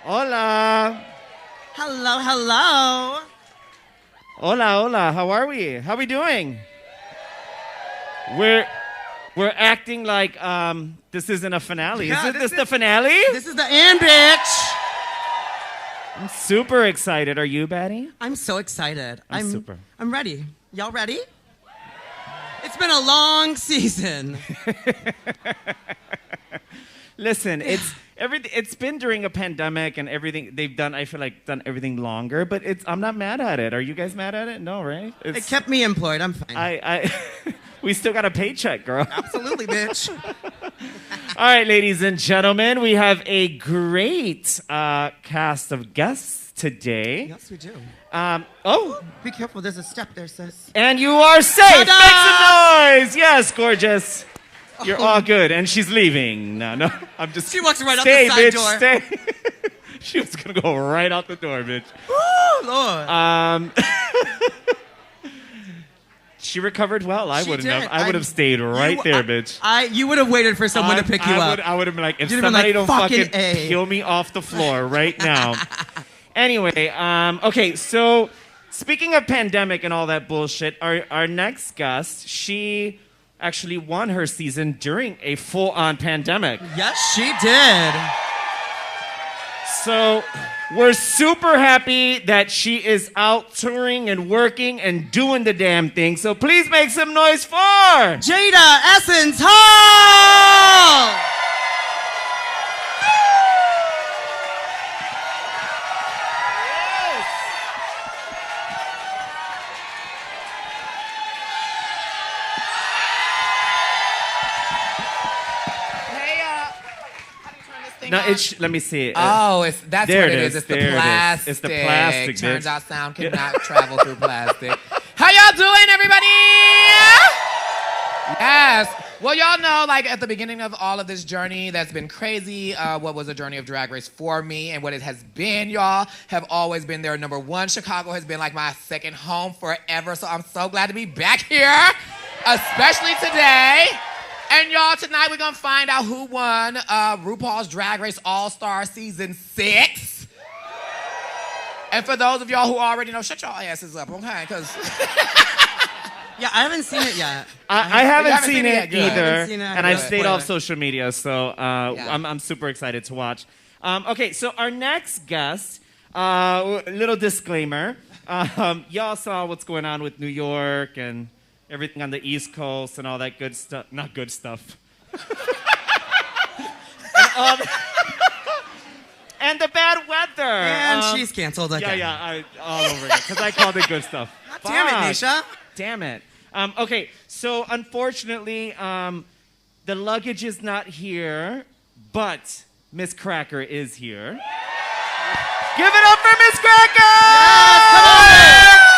Hola. Hello, hello. Hola, hola. How are we? How are we doing? We're acting like this isn't a finale. Yeah, Is this the finale? This is the end, bitch. I'm super excited. Are you, Batty? I'm so excited. I'm super. I'm ready. Y'all ready? It's been a long season. Listen, it's been during a pandemic and everything they've done. I feel like done everything longer, but I'm not mad at it. Are you guys mad at it? No, right? It kept me employed. I'm fine. We still got a paycheck, girl. Absolutely, bitch. All right, ladies and gentlemen, we have a great cast of guests today. Yes, we do. Be Be careful. There's a step there, sis. And you are safe. Ta-da! Make some noise. Yes, gorgeous. You're all good. And she's leaving. No, I'm just. She walks right out stay, the side bitch, door. Stay. She was gonna go right out the door, bitch. Woo, Lord. She recovered well. I She wouldn't did. have. I would have stayed right there, bitch. You would have waited for someone to pick you up. I would have been like, if You'd have been somebody like, don't fucking A. kill me off the floor right now. Anyway, okay, so speaking of pandemic and all that bullshit, our next guest, she actually won her season during a full-on pandemic. Yes, she did. So we're super happy that she is out touring and working and doing the damn thing. So please make some noise for Jaida Essence Hall! No, let me see it. Oh, that's there what it it is. is. It's the There it is. plastic. It's the plastic, Turns bitch. out sound cannot travel through plastic. How y'all doing, everybody? Yes. Well, y'all know, like, at the beginning of all of this journey that's been crazy, what was a journey of Drag Race for me and what it has been, y'all, have always been there. Number one, Chicago has been, like, my second home forever, so I'm so glad to be back here, especially today. And y'all, tonight we're gonna find out who won RuPaul's Drag Race All-Star Season 6. And for those of y'all who already know, shut y'all asses up, okay? Because Yeah, I haven't seen it yet. I haven't seen it Good. either, I haven't seen it. and I've Good. stayed Spoiler. off social media, so I'm super excited to watch. Okay, so our next guest, little disclaimer, y'all saw what's going on with New York and everything on the East Coast and all that good stuff. Not good stuff. and the bad weather. And she's canceled again. All over again, because I called it good stuff. Damn it, Fuck. Naysha. Damn it. Okay, so unfortunately, the luggage is not here, but Miss Cracker is here. Give it up for Miss Cracker! Yes, come on, bitch!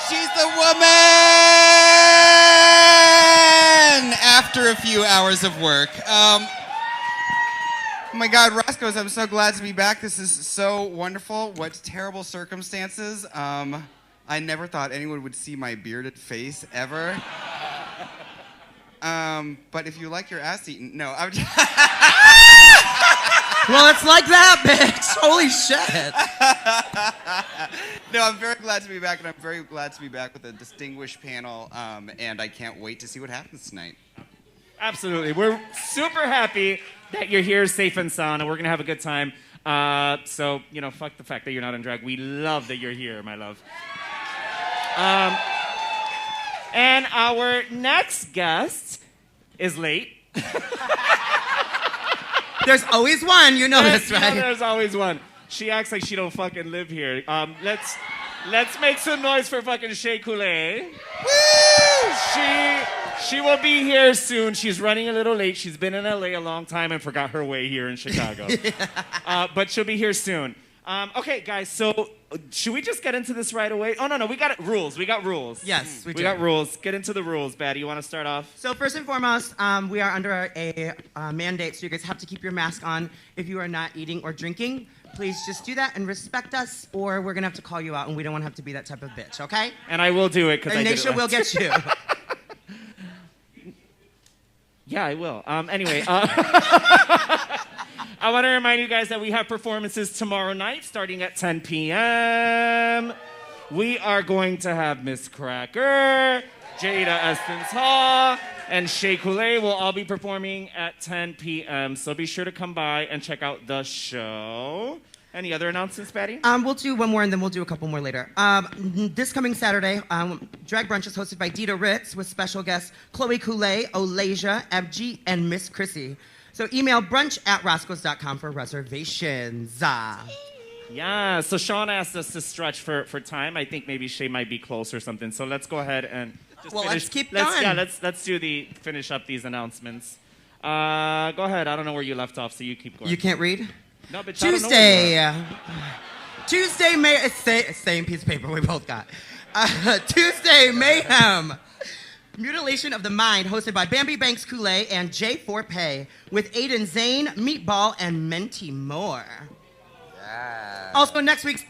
She's the woman! After a few hours of work. Oh my God, Roscoe, I'm so glad to be back. This is so wonderful. What terrible circumstances. I never thought anyone would see my bearded face ever. But if you like your ass eaten, no. Well, it's like that, bitch. Holy shit. No, I'm very glad to be back, and I'm very glad to be back with a distinguished panel, and I can't wait to see what happens tonight. Absolutely. We're super happy that you're here safe and sound, and we're going to have a good time. So, fuck the fact that you're not in drag. We love that you're here, my love. And our next guest is late. There's always one. You know this, right? There's always one. She acts like she don't fucking live here. Let's make some noise for fucking Shea Couleé. Woo! She will be here soon. She's running a little late. She's been in LA a long time and forgot her way here in Chicago. But she'll be here soon. Okay, guys, so should we just get into this right away? Oh, no, we got rules. We got rules. Yes, we do. We got rules. Get into the rules, Batty. You want to start off? So first and foremost, we are under a mandate, so you guys have to keep your mask on if you are not eating or drinking. Please just do that and respect us, or we're going to have to call you out, and we don't want to have to be that type of bitch, okay? And I will do it because I And did it Naysha will last get you. Yeah, I will. Anyway, I want to remind you guys that we have performances tomorrow night starting at 10 p.m. We are going to have Miss Cracker, Jaida Estens Hall, and Shea Couleé will all be performing at 10 p.m. So be sure to come by and check out the show. Any other announcements, Batty? We'll do one more and then we'll do a couple more later. This coming Saturday, Drag Brunch is hosted by Dita Ritz with special guests Chloe Couleé, Olasia, Ebji, and Miss Chrissy. So email brunch@roscoes.com for reservations. Yeah, so Sean asked us to stretch for time. I think maybe Shea might be close or something. So let's go ahead and just finish. Let's keep going. Yeah, let's finish up these announcements. Go ahead. I don't know where you left off, so you keep going. You can't read? No, but Tuesday, May. Same piece of paper we both got. Tuesday, Mayhem. Mutilation of the Mind, hosted by Bambi Banks Couleé and J4Pay, with Aiden Zane, Meatball, and Menti Moore. Yeah. Also, next week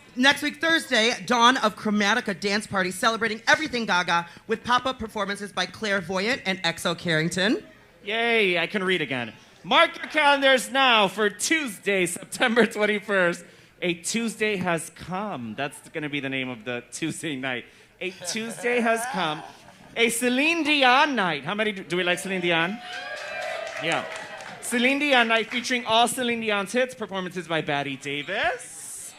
Thursday, Dawn of Chromatica Dance Party, celebrating everything Gaga, with pop-up performances by Clairvoyant and EXO Carrington. Yay, I can read again. Mark your calendars now for Tuesday, September 21st. A Tuesday has come. That's going to be the name of the Tuesday night. A Tuesday has come. A Celine Dion night. How many do we like Celine Dion? Yeah. Celine Dion night featuring all Celine Dion's hits, performances by Batty Davis.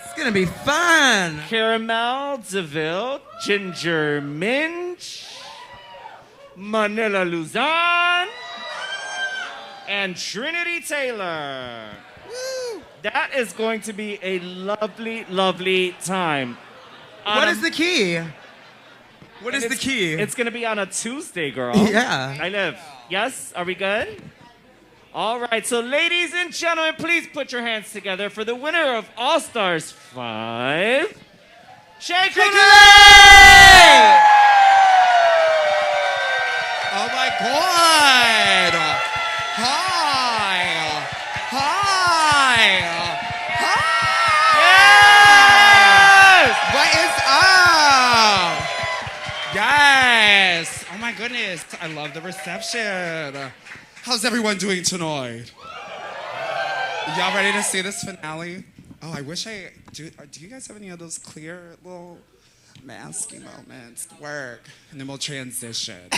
It's gonna be fun. Caramel DeVille, Ginger Minch, Manila Luzon, and Trinity Taylor. Woo. That is going to be a lovely, lovely time. What is the key? What is the key? It's going to be on a Tuesday, girl. Yeah. I live. Yes? Are we good? All right. So, ladies and gentlemen, please put your hands together for the winner of All Stars 5, Shea Couleé! Oh, my God. Hi. Yes! What is up? Yes. Oh my goodness. I love the reception. How's everyone doing tonight? Y'all ready to see this finale? Oh, I wish I do. Do you guys have any of those clear little masky moments? Work, and then we'll transition.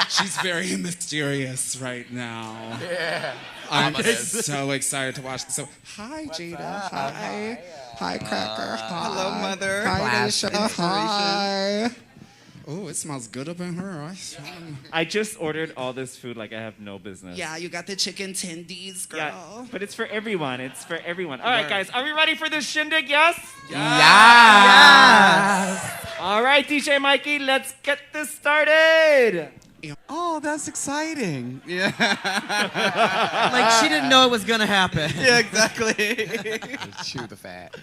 She's very mysterious right now. Yeah. I'm so excited to watch this. So, hi, Jaida. Hi. Hi, Cracker. Hi. Hello, Mother. Hi, Naysha. Hi. Oh, it smells good up in her. I just ordered all this food like I have no business. Yeah, you got the chicken tendies, girl. Yeah, but it's for everyone. It's for everyone. All right, guys. Are we ready for this shindig? Yes? Yes. All right, DJ Mikey, let's get this started. Oh, that's exciting. Yeah. Like she didn't know it was gonna happen. Yeah, exactly. Chew the fat.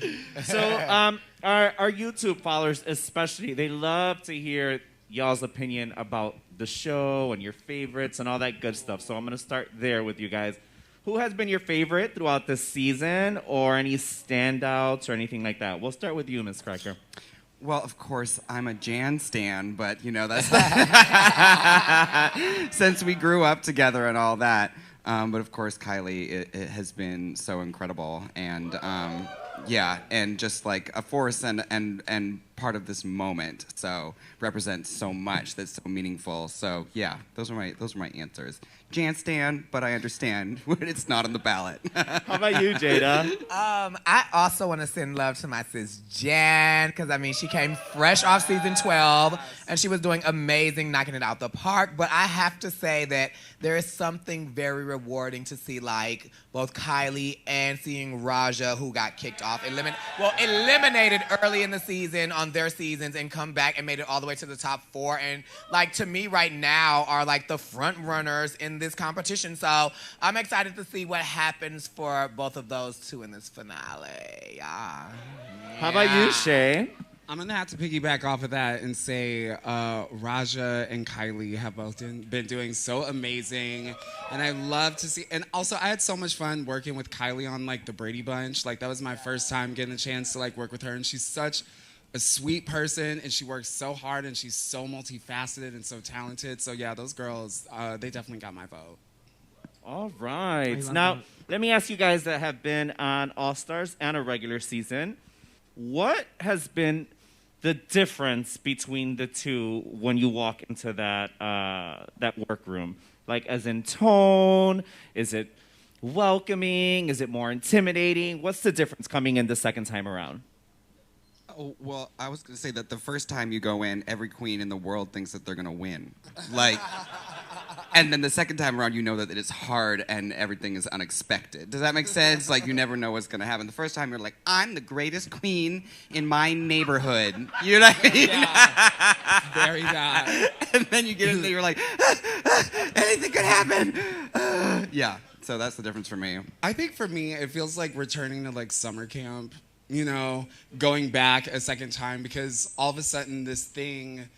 So, our YouTube followers especially, they love to hear y'all's opinion about the show and your favorites and all that good stuff. So I'm going to start there with you guys. Who has been your favorite throughout the season, or any standouts or anything like that? We'll start with you, Miss Cracker. Well, of course, I'm a Jan stan, but you know that's since we grew up together and all that. But of course, Kylie, it has been so incredible, and yeah, and just like a force and part of this moment. So represents so much that's so meaningful. So yeah, those are my answers. Jan stan, but I understand when it's not on the ballot. How about you, Jaida? I also want to send love to my sis Jan, because I mean she came fresh off season 12 and she was doing amazing, knocking it out the park. But I have to say that there is something very rewarding to see, like both Kylie and seeing Raja, who got kicked off, eliminated early in the season on their seasons, and come back and made it all the way to the top 4. And like to me right now are like the front runners in this competition. So I'm excited to see what happens for both of those two in this finale. Yeah. How about you, Shea? I'm going to have to piggyback off of that and say Raja and Kylie have both been doing so amazing. And I love to see, and also I had so much fun working with Kylie on like the Brady Bunch. Like that was my first time getting a chance to like work with her, and she's such a sweet person, and she works so hard, and she's so multifaceted and so talented. So yeah, those girls, they definitely got my vote. All right. love Now, that. let me ask you guys that have been on All Stars and a regular season, what has been the difference between the two when you walk into that workroom? Like, as in tone, is it welcoming? Is it more intimidating? What's the difference coming in the second time around? Oh, well, I was going to say that the first time you go in, every queen in the world thinks that they're going to win. Like, and then the second time around, you know that it is hard and everything is unexpected. Does that make sense? Like, you never know what's going to happen. The first time, you're like, I'm the greatest queen in my neighborhood. You know what I mean? Yeah. Very that. And then you get in there, you're like, anything could happen. Yeah, so that's the difference for me. I think for me, it feels like returning to like summer camp, you know, going back a second time, because all of a sudden this thing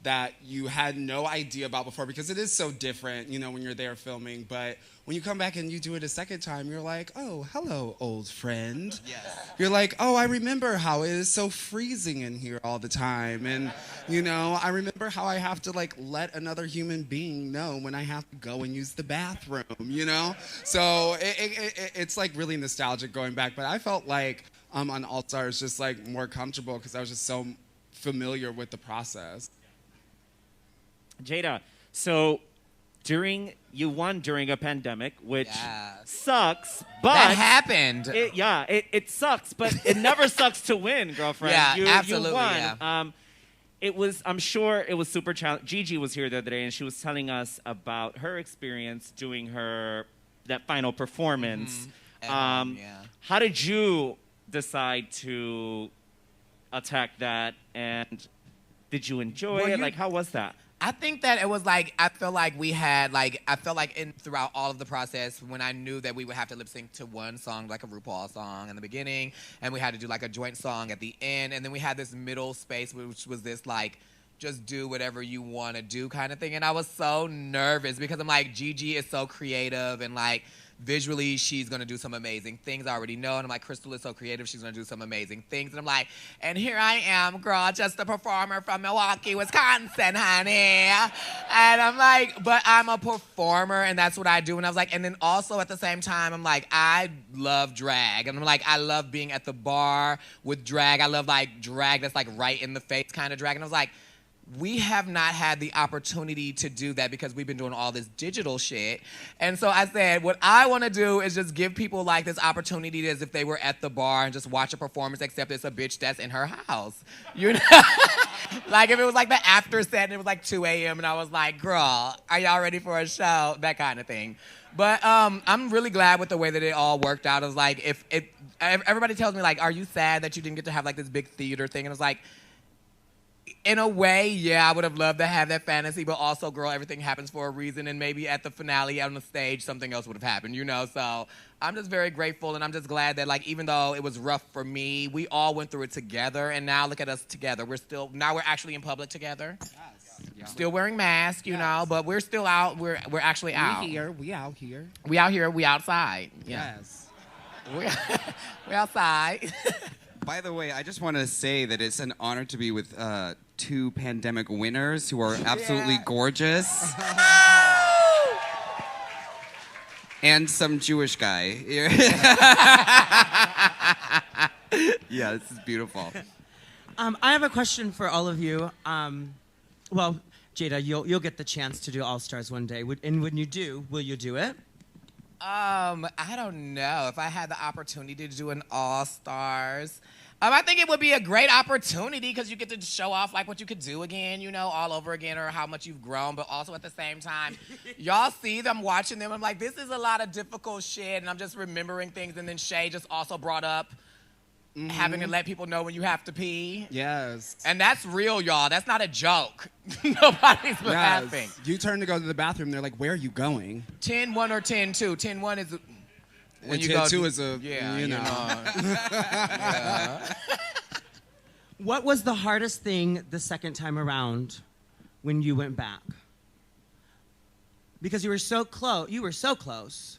that you had no idea about before, because it is so different, you know, when you're there filming, but when you come back and you do it a second time, you're like, oh, hello, old friend. Yes. You're like, oh, I remember how it is so freezing in here all the time. And, you know, I remember how I have to, like, let another human being know when I have to go and use the bathroom, you know? So it's, like, really nostalgic going back. But I felt like on All Stars just, like, more comfortable because I was just so familiar with the process. Jaida, so you won during a pandemic, which sucks, but That happened. it sucks, but it never sucks to win, girlfriend. Yeah, absolutely, You won. yeah. I'm sure it was super challenging. Gigi was here the other day, and she was telling us about her experience doing that final performance. Yeah. How did you decide to attack that, and did you enjoy it? Like, how was that? I think that it was like, I felt like throughout all of the process, when I knew that we would have to lip sync to one song, like a RuPaul song in the beginning, and we had to do like a joint song at the end, and then we had this middle space, which was this like, just do whatever you want to do kind of thing. And I was so nervous because I'm like, Gigi is so creative, and like, visually, she's going to do some amazing things. I already know. And I'm like, Crystal is so creative. She's going to do some amazing things. And I'm like, and here I am, girl, just a performer from Milwaukee, Wisconsin, honey. And I'm like, but I'm a performer, and that's what I do. And I was like, and then also at the same time, I'm like, I love drag. And I'm like, I love being at the bar with drag. I love like drag that's like right in the face kind of drag. And I was like, we have not had the opportunity to do that because we've been doing all this digital shit. And so I said, what I want to do is just give people like this opportunity as if they were at the bar and just watch a performance, except it's a bitch that's in her house. You know? Like if it was like the after set and it was like 2 a.m. and I was like, girl, are y'all ready for a show? That kind of thing. But I'm really glad with the way that it all worked out. It was like, everybody tells me like, are you sad that you didn't get to have like this big theater thing? And I was like, in a way, yeah, I would have loved to have that fantasy, but also, girl, everything happens for a reason, and maybe at the finale on the stage, something else would have happened, you know? So I'm just very grateful, and I'm just glad that, like, even though it was rough for me, we all went through it together, and now look at us together. Now we're actually in public together. Yes. Yeah. Still wearing masks, you know, but we're still out. We're actually out. We out here. We out here. We outside. Yeah. Yes. We outside. By the way, I just want to say that it's an honor to be with 2 pandemic winners who are absolutely gorgeous. And some Jewish guy. Yeah, this is beautiful. I have a question for all of you. Well, Jaida, you'll get the chance to do All Stars one day. And when you do, will you do it? I don't know. If I had the opportunity to do an All Stars, I think it would be a great opportunity because you get to show off like what you could do again, you know, all over again, or how much you've grown. But also at the same time, y'all see them watching them. I'm like, this is a lot of difficult shit, and I'm just remembering things. And then Shea just also brought up having to let people know when you have to pee. Yes. And that's real, y'all. That's not a joke. Nobody's laughing. You turn to go to the bathroom, they're like, where are you going? 10-1 or 10-2. 10-1 is when you go. 10-2 is a, yeah, you know. Yeah. What was the hardest thing the second time around when you went back? Because you were so close. You were so close.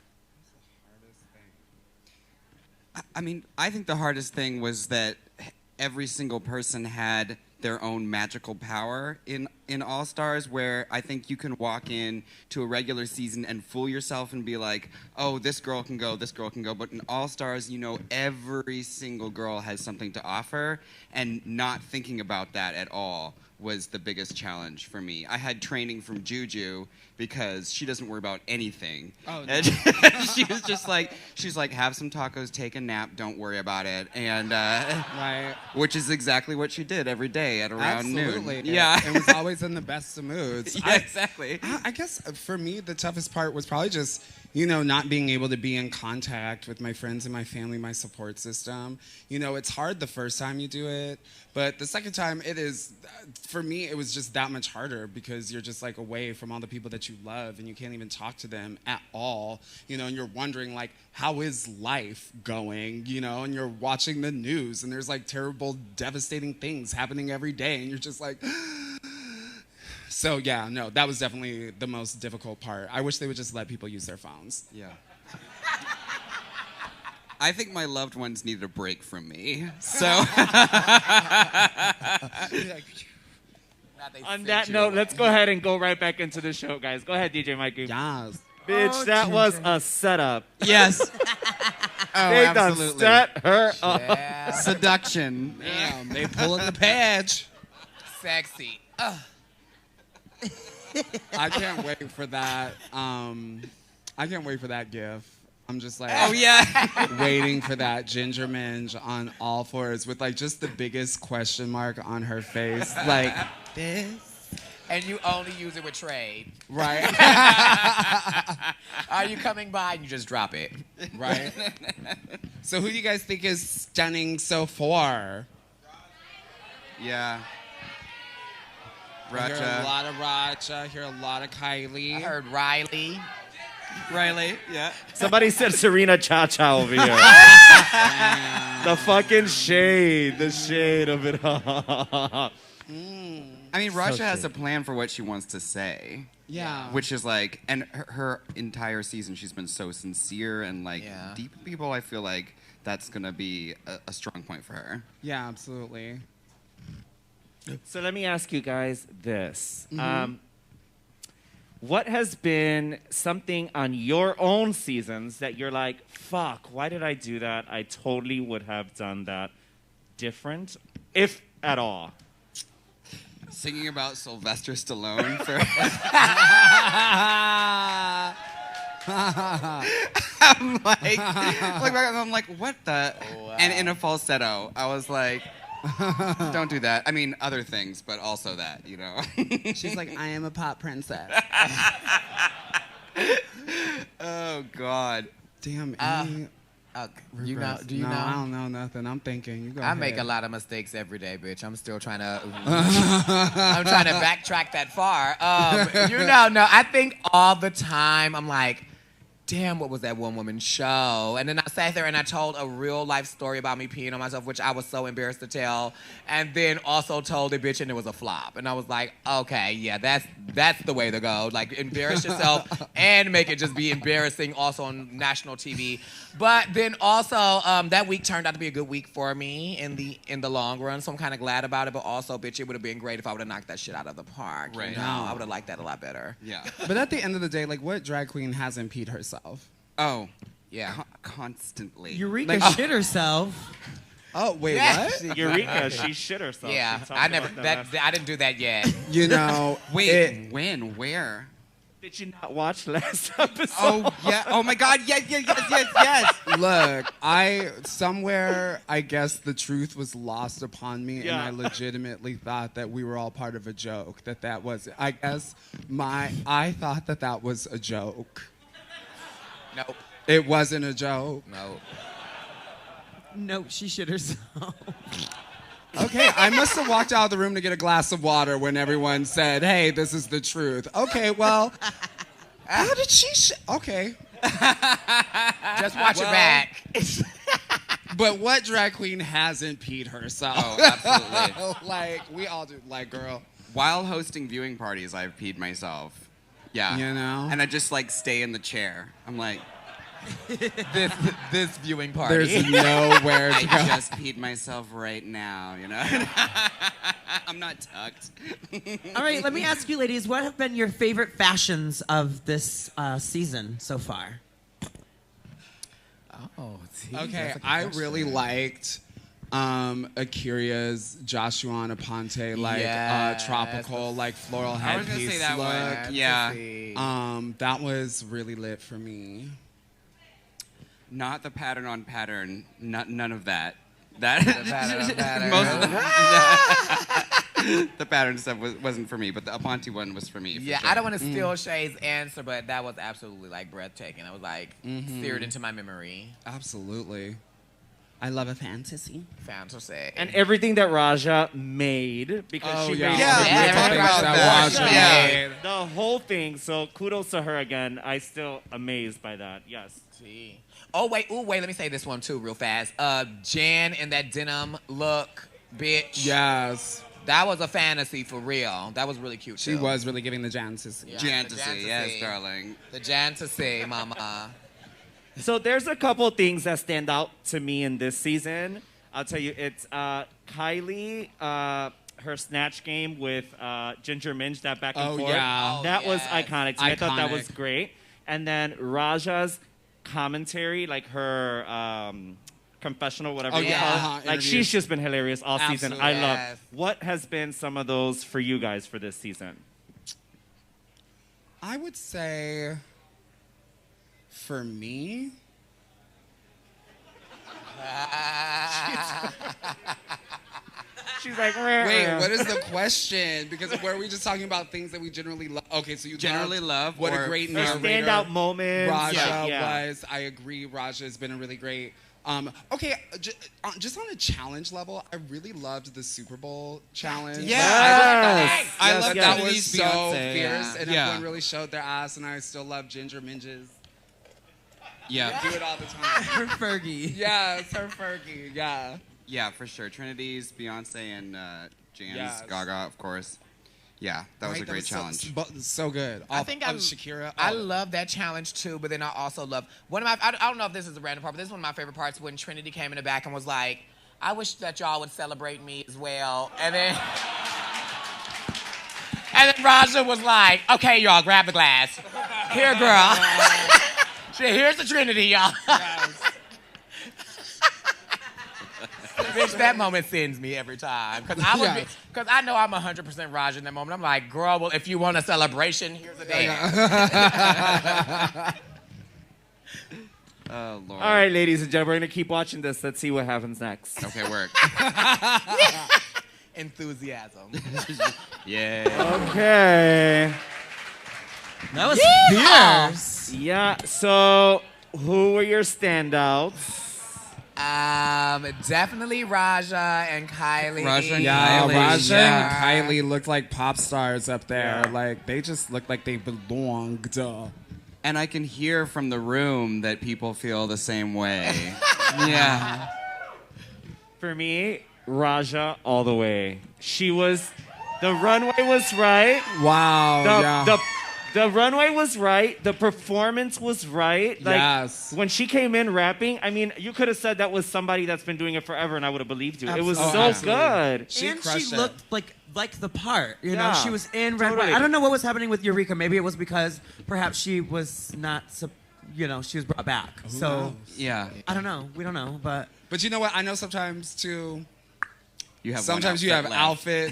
I mean, I think the hardest thing was that every single person had their own magical power in All Stars, where I think you can walk in to a regular season and fool yourself and be like, oh, this girl can go, but in All Stars, you know, every single girl has something to offer, and not thinking about that at all was the biggest challenge for me. I had training from Juju because she doesn't worry about anything. Oh, no. And she was just like, she's like, have some tacos, take a nap, don't worry about it. And Right. which is exactly what she did every day at around Absolutely. noon. Yeah. It was always in the best of moods. Yeah, exactly. I guess for me, the toughest part was probably just, you know, not being able to be in contact with my friends and my family, my support system. You know, it's hard the first time you do it, but the second time it is, for me, it was just that much harder because you're just like away from all the people that you love and you can't even talk to them at all, you know, and you're wondering like, how is life going, you know, and you're watching the news and there's like terrible, devastating things happening every day and you're just like, so yeah, no, that was definitely the most difficult part. I wish they would just let people use their phones. Yeah. I think my loved ones needed a break from me. So On that note, let's go ahead and go right back into the show, guys. Go ahead, DJ Mikey. Yes. Bitch, that was a setup. yes. Oh, They done absolutely. set her up. Yeah. Seduction. Damn, they pulling the page. Sexy. I can't wait for that. I can't wait for that gif. I'm just like, Oh yeah. waiting for that ginger minge on all fours with like just the biggest question mark on her face, like this. And you only use it with trade. Right. Are you coming by? And you just drop it. Right. So who do you guys think is stunning so far? Yeah. I hear a Raja. lot of Raja. I hear a lot of Kylie. I heard Riley. Riley. Yeah. Somebody said Serena Cha-Cha over here. The fucking shade. The shade of it all. I mean, Raja has a plan for what she wants to say. Yeah. Which is like, and her entire season, she's been so sincere and like Yeah. deep with people. I feel like that's gonna be a strong point for her. Yeah, absolutely. So let me ask you guys this. What has been something on your own seasons that you're like, fuck, why did I do that? I totally would have done that different, if at all. Singing about Sylvester Stallone for. I'm like, what the? Wow. And in a falsetto, I was like, don't do that. I mean, other things, but also that, you know. She's like, I am a pop princess. Oh God. Damn, you know? Do you no, know? I don't know nothing. I'm thinking. You go I make a ahead. lot of mistakes every day, bitch. I'm still trying to. I'm trying to backtrack that far. No. I think all the time I'm like, damn, what was that one woman show? And then I sat there and I told a real life story about me peeing on myself, which I was so embarrassed to tell. And then also told a bitch and it was a flop. And I was like, okay, yeah, that's the way to go. Like, embarrass yourself and make it just be embarrassing also on national TV. But then also, that week turned out to be a good week for me in the long run. So I'm kind of glad about it. But also, bitch, it would have been great if I would have knocked that shit out of the park. Right. You know? No. I would have liked that a lot better. Yeah. But at the end of the day, like, what drag queen hasn't peed herself? Oh. Yeah. Constantly. Eureka shit herself. Oh, wait, Yeah. what? Eureka, she shit herself. Yeah, She talked I never. about That I didn't do that yet. You know, Wait, when? Where? Did you not watch last episode? Oh yeah. Oh my God. Yes. Look, I guess the truth was lost upon me, Yeah. and I legitimately thought that we were all part of a joke. That was, I guess, I thought that was a joke. Nope. It wasn't a joke. No. No, she shit herself. Okay, I must have walked out of the room to get a glass of water when everyone said, hey, this is the truth. Okay, well, how did she okay. Just watch your back. But what drag queen hasn't peed herself? Oh, absolutely. Like, we all do. Like, girl. While hosting viewing parties, I've peed myself. Yeah. You know? And I just like stay in the chair. I'm like, this viewing party. There's nowhere to I go. just peed myself right now, you know? I'm not tucked. All right, let me ask you, ladies, what have been your favorite fashions of this season so far? Oh, Okay, I really liked Akira's Joshua and Aponte, like Yes, tropical, like floral I was headpiece gonna say that look. one. Yeah. That was really lit for me. Not the pattern on pattern. None of that. The pattern stuff wasn't for me, but the Aponte one was for me. Yeah, sure. I don't want to steal Shay's answer, but that was absolutely like breathtaking. I was like seared into my memory. Absolutely. I love a fantasy. Fantasy. And everything that Raja made, because she made Yeah, Yeah, we talked everything about that that. Raja Yeah. made. the whole thing. So kudos to her again. I still amazed by that. Yes. Gee. Oh wait, let me say this one too, real fast. Jan in that denim look, bitch. Yes. That was a fantasy for real. That was really cute. She too. was really giving the Jansis. Yeah, Jantasy, the yes, Jantasy. darling. The Jantasy, mama. So there's a couple things that stand out to me in this season. I'll tell you, it's Kylie, her snatch game with Ginger Minj, that back and Oh, forth. yeah. That was yes. iconic. To me. I thought that Iconic. was great. And then Raja's commentary, like her confessional, whatever you yeah, call it. uh-huh, Like interviews. she's just been hilarious all season. I Absolutely. love. Yes. What has been some of those for you guys for this season? I would say, for me, She's like, wait, what is the question? Because were we just talking about things that we generally love? Okay, so you Generally love what or a great Or narrator standout moments? Raja Yeah. was. I agree. Raja has been a really great. Okay, just on a challenge level, I really loved the Super Bowl challenge. Yeah. Yes. I Yes, love yes. That Trinity's was so Beyonce. fierce, and Yeah. everyone really showed their ass, and I still love Ginger Minges. Yeah. Do it all the time. Her Fergie. Yes, her Fergie. Yeah. Yeah, for sure. Trinity's, Beyonce, and Jan's, Yes. Gaga, of course. Yeah, that was a Right, great challenge. So good. I think Shakira. I love that challenge too, but then I also love one of my. I don't know if this is a random part, but this is one of my favorite parts when Trinity came in the back and was like, "I wish that y'all would celebrate me as well," and then Raja was like, "Okay, y'all, grab the glass. Here, girl. Here's the Trinity, y'all." Bitch, that moment sends me every time. Because I know I'm 100% Raja in that moment. I'm like, girl, well, if you want a celebration, here's a dance. Oh, Lord. All right, ladies and gentlemen, we're going to keep watching this. Let's see what happens next. Okay, work. Enthusiasm. Yeah. Okay. That was fierce. Yeah, so who were your standouts? Definitely Raja and Kylie. Raja and Yeah, Kylie. Raja Yeah. and Kylie looked like pop stars up there. Yeah. Like, they just looked like they belonged. And I can hear from the room that people feel the same way. Yeah. For me, Raja all the way. The runway was right. Wow, The runway was right. The performance was right. Like, Yes. when she came in rapping, I mean, you could have said that was somebody that's been doing it forever, and I would have believed you. It was so absolutely. good. And she crushed it. looked like the part. You know, Yeah, she was in red. totally. I don't know what was happening with Eureka. Maybe it was because perhaps she was not. She was brought back. So Yeah. I don't know. We don't know, but. But you know what? I know sometimes, too, You have sometimes one you have outfit left.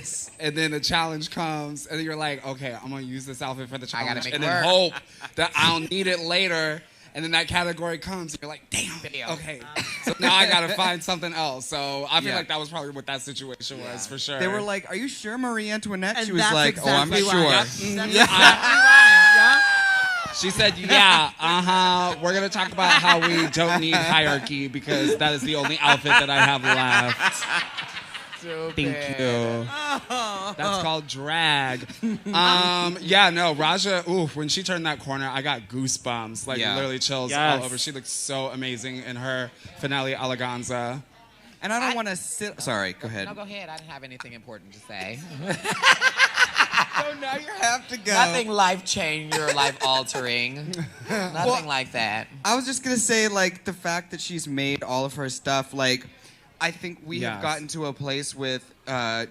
outfits, and then the challenge comes, and then you're like, okay, I'm going to use this outfit for the I gotta challenge, make and it then work. hope that I'll need it later. And then that category comes, and you're like, damn, okay. So now I got to find something else. So I feel Yeah. like that was probably what that situation was, for sure. They were like, "Are you sure, Marie Antoinette?" And She was that's like, "Oh, I'm exactly sure." why. That's exactly Yeah. why. Yeah. She said, yeah, we're going to talk about how we don't need hierarchy because that is the only outfit that I have left. Thank you. That's called drag. Raja, when she turned that corner, I got goosebumps. Like, Yeah. literally chills Yes. all over. She looked so amazing in her finale eleganza. And I don't want to sit. Sorry, go ahead. No, go ahead. I didn't have anything important to say. So now you have to go. Nothing life-changing or life-altering. Nothing like that. I was just gonna say, like, the fact that she's made all of her stuff, like, I think we have Yes. gotten to a place with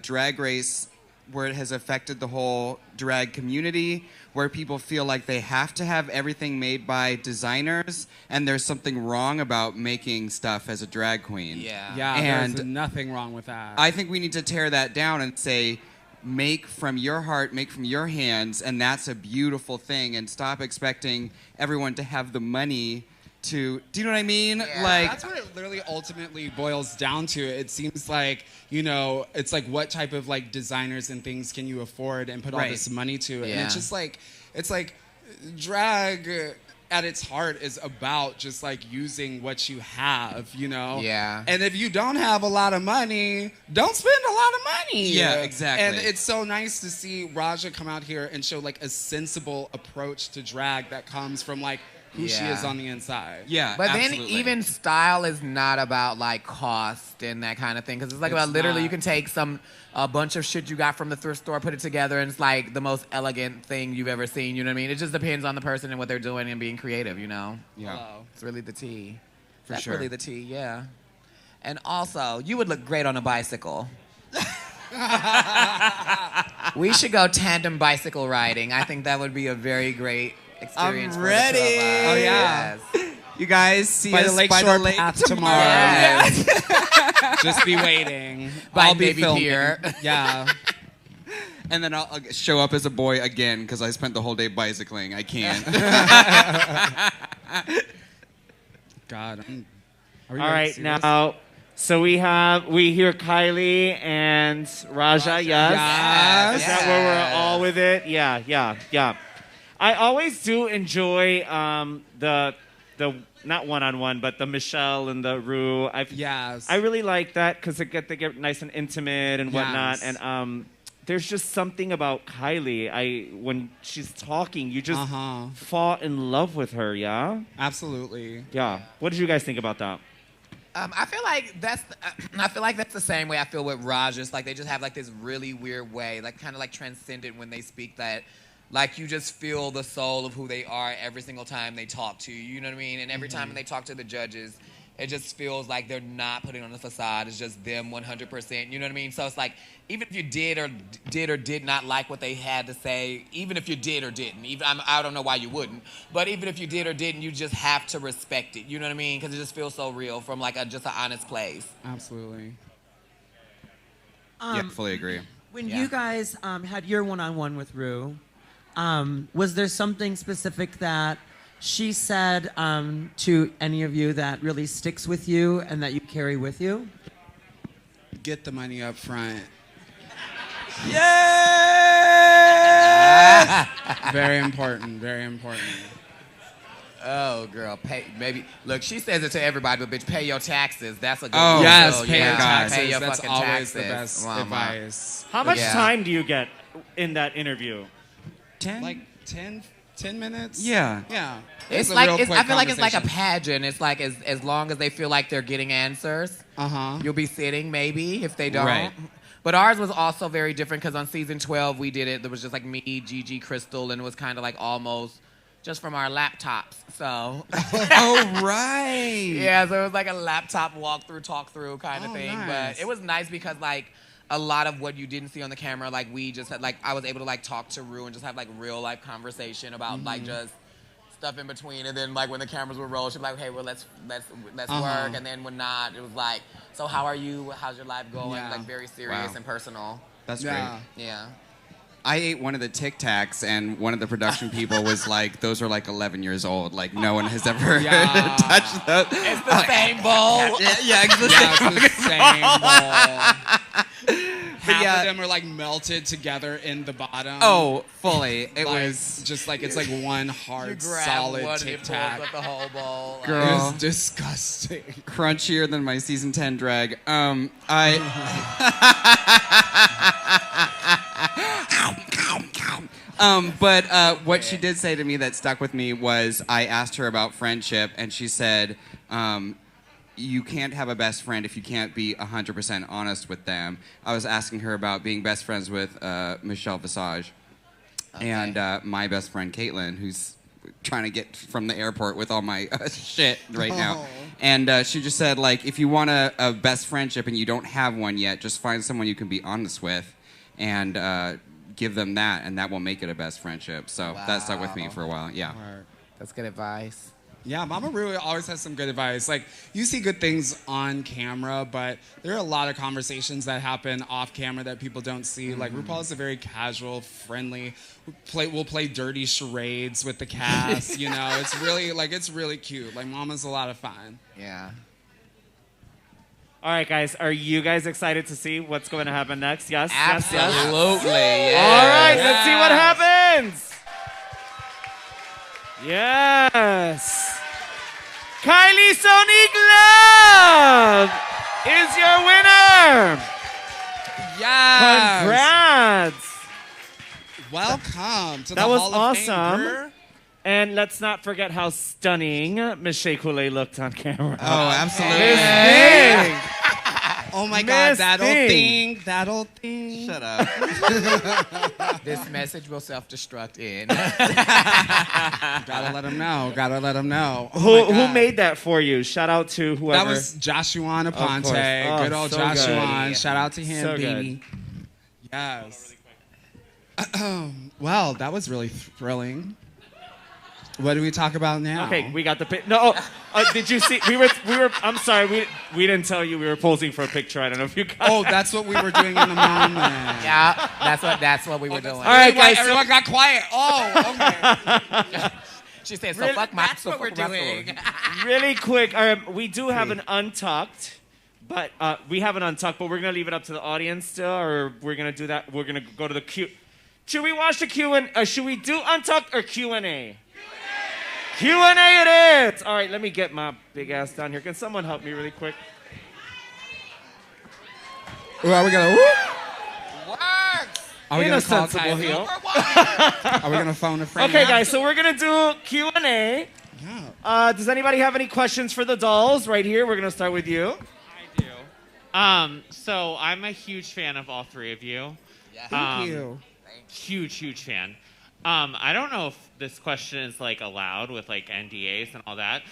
Drag Race where it has affected the whole drag community, where people feel like they have to have everything made by designers, and there's something wrong about making stuff as a drag queen. Yeah. Yeah, And there's nothing wrong with that. I think we need to tear that down and say, make from your heart, make from your hands, and that's a beautiful thing, and stop expecting everyone to have the money to, do you know what I mean? Yeah. Like, That's what it literally ultimately boils down to. It seems like, you know, it's like what type of like designers and things can you afford and put all Right. this money to? And Yeah. it's just like, it's like drag at its heart is about just like using what you have, you know? Yeah. And if you don't have a lot of money, don't spend a lot of money. Yeah, exactly. And it's so nice to see Raja come out here and show like a sensible approach to drag that comes from like who she Yeah. is on the inside. yeah, But then absolutely. even style is not about like cost and that kind of thing, because it's like It's about literally not. you can take a bunch of shit you got from the thrift store, put it together, and it's like the most elegant thing you've ever seen. You know what I mean? It just depends on the person and what they're doing and being creative. You know, Yeah. Hello. it's really the tea. That's sure. really the tea. Yeah. And also, you would look great on a bicycle. We should go tandem bicycle riding. I think that would be a very great experience. I'm for the two of ready. us. Oh, yeah. Yes. You guys see By us the Lakeshore by the lake Path tomorrow. Yes. Just be waiting. By I'll be Navy filming. Pier. Yeah. And then I'll show up as a boy again because I spent the whole day bicycling. I can't. God. Are we All right, serious? now, so we hear Kylie and Raja, yes? Yes. Is that where we're all with it? Yeah. I always do enjoy the not one-on-one, but the Michelle and the Rue. Yes. I really like that because they get nice and intimate and whatnot. Yes. And there's just something about Kylie. When she's talking, you just fall in love with her. Yeah. Absolutely. Yeah. What did you guys think about that? I feel like that's the same way I feel with Raj. It's like they just have like this really weird way, like kind of like transcendent when they speak, that like you just feel the soul of who they are every single time they talk to you. You know what I mean? And every time they talk to the judges, it just feels like they're not putting on a facade. It's just them 100%. You know what I mean? So it's like, even if you did or did not like what they had to say, even if you did or didn't, I don't know why you wouldn't, but even if you did or didn't, you just have to respect it. You know what I mean? Because it just feels so real from like just an honest place. Absolutely. Yeah, fully agree. When Yeah. you guys had your one-on-one with Rue, was there something specific that she said to any of you that really sticks with you and that you carry with you? Get the money up front. Yes! Very important. Very important. Oh, girl, maybe. Look, she says it to everybody, but bitch, pay your taxes. That's a good Oh, one. Yes, So, pay your yeah, taxes. Pay your That's fucking always taxes. the best Mama. advice. How much Yeah. time do you get in that interview? 10? Like 10 minutes? Yeah. Yeah. It's a like real quick I feel like it's like a conversation. pageant. It's like as long as they feel like they're getting answers, you'll be sitting. Maybe if they don't. Right. But ours was also very different because on season 12 we did it. There was just like me, Gigi, Crystal, and it was kind of like almost just from our laptops. So Oh, right. yeah, so it was like a laptop walkthrough, talk through kind of Oh, thing. nice. But it was nice because like a lot of what you didn't see on the camera, like we just had, like I was able to like talk to Rue and just have like real life conversation about like just stuff in between. And then like when the cameras would roll, she'd be like, hey, well let's work. And then when not, it was like, so how are you? How's your life going? Yeah. Like very serious Wow. and personal. That's Yeah. great. Yeah. I ate one of the Tic Tacs, and one of the production people was like, those are like 11 years old. Like, no one has ever Yeah. touched those. It's the same bowl. Yeah, exactly. Yeah, it's the same bowl. Half yeah. of them are like melted together in the bottom. Oh, fully. It Like, was just like it's like one You hard, grab solid one and it Tic pulls Tac. up the whole bowl. Like, Girl. It was disgusting. crunchier than my season 10 drag. But what she did say to me that stuck with me was I asked her about friendship, and she said, you can't have a best friend if you can't be 100% honest with them. I was asking her about being best friends with Michelle Visage. Okay. And my best friend Caitlin, who's trying to get from the airport with all my shit right now. And she just said, like, if you want a best friendship and you don't have one yet, just find someone you can be honest with and give them that, and that will make it a best friendship. So that stuck with me for a while, yeah. That's good advice. Yeah, Mama Ru always has some good advice. Like, you see good things on camera, but there are a lot of conversations that happen off camera that people don't see. Like, RuPaul is a very casual, friendly, we'll play dirty charades with the cast, you know? It's really cute. Like, Mama's a lot of fun. Yeah. All right, guys, are you guys excited to see what's going to happen next? Yes? Absolutely. Yes? Yes. All right, let's see what happens. Yes. Kylie Sonic Love is your winner. Yes. Congrats. Welcome to That the was Hall of awesome. Fame, girl. And let's not forget how stunning Miss Shea Couleé looked on camera. Oh, absolutely. Miss Thing. Oh my God, Miss that old Thing. thing, that old thing. Shut up. This message will self-destruct in. Gotta let him know. Gotta let him know. Oh my Who God. made that for you? Shout out to whoever. That was Joshua Ponte. course. Oh, Good old so Joshua. good. Shout out to him, So baby. Yes. Well, that was really thrilling. What do we talk about now? Okay, we got the pic. No, did you see? We were. I'm sorry, we didn't tell you we were posing for a picture. I don't know if you got. Oh, that's what we were doing in the moment. Yeah, that's what we were doing. All right, guys. Everyone got quiet. Oh, okay. She said, "So fuck my." That's what we're doing. Really quick, we do have an untucked, but we're gonna leave it up to the audience still, or we're gonna do that. We're gonna go to the Q. Should we watch the Q and? Should we do untucked or Q&A? Q&A it is. All right, let me get my big ass down here. Can someone help me really quick? Ooh, are we gonna? Works. Are we In gonna a call sensible Kylie? heel. Are we gonna phone a friend? Okay, now? guys, so we're gonna do Q&A. Yeah. Does anybody have any questions for the dolls? Right here, we're gonna start with you. I do. So I'm a huge fan of all three of you. Thank you. Huge fan. I don't know if this question is like allowed with like NDAs and all that.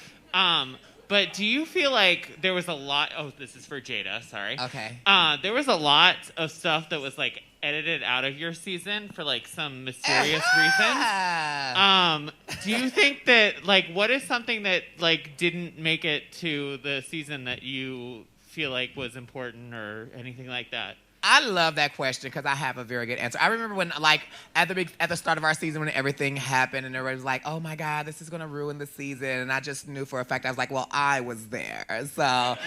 But do you feel like there was a lot? Oh, this is for Jaida. Sorry. Okay. There was a lot of stuff that was like edited out of your season for like some mysterious reasons. Do you think that like what is something that like didn't make it to the season that you feel like was important or anything like that? I love that question because I have a very good answer. I remember when, like, at the start of our season when everything happened and everybody was like, "Oh my God, this is gonna ruin the season," and I just knew for a fact I was like, "Well, I was there," so.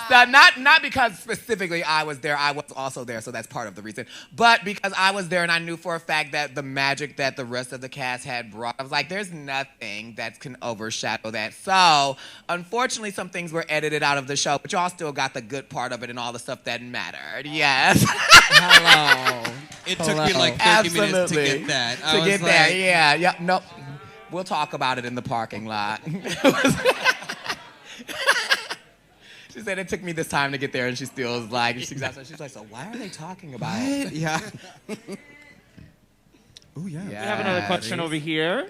So not because specifically I was there, I was also there, so that's part of the reason. But because I was there and I knew for a fact that the magic that the rest of the cast had brought, I was like, there's nothing that can overshadow that. So, unfortunately, some things were edited out of the show, but y'all still got the good part of it and all the stuff that mattered. Yes. Hello. It took me like 30 Absolutely. minutes to get that. I To was get like, there, yeah. Yep, nope. We'll talk about it in the parking lot. She said it took me this time to get there, and she still is like, she's like, so why are they talking about it? Yeah. Oh yeah. We have another question over here.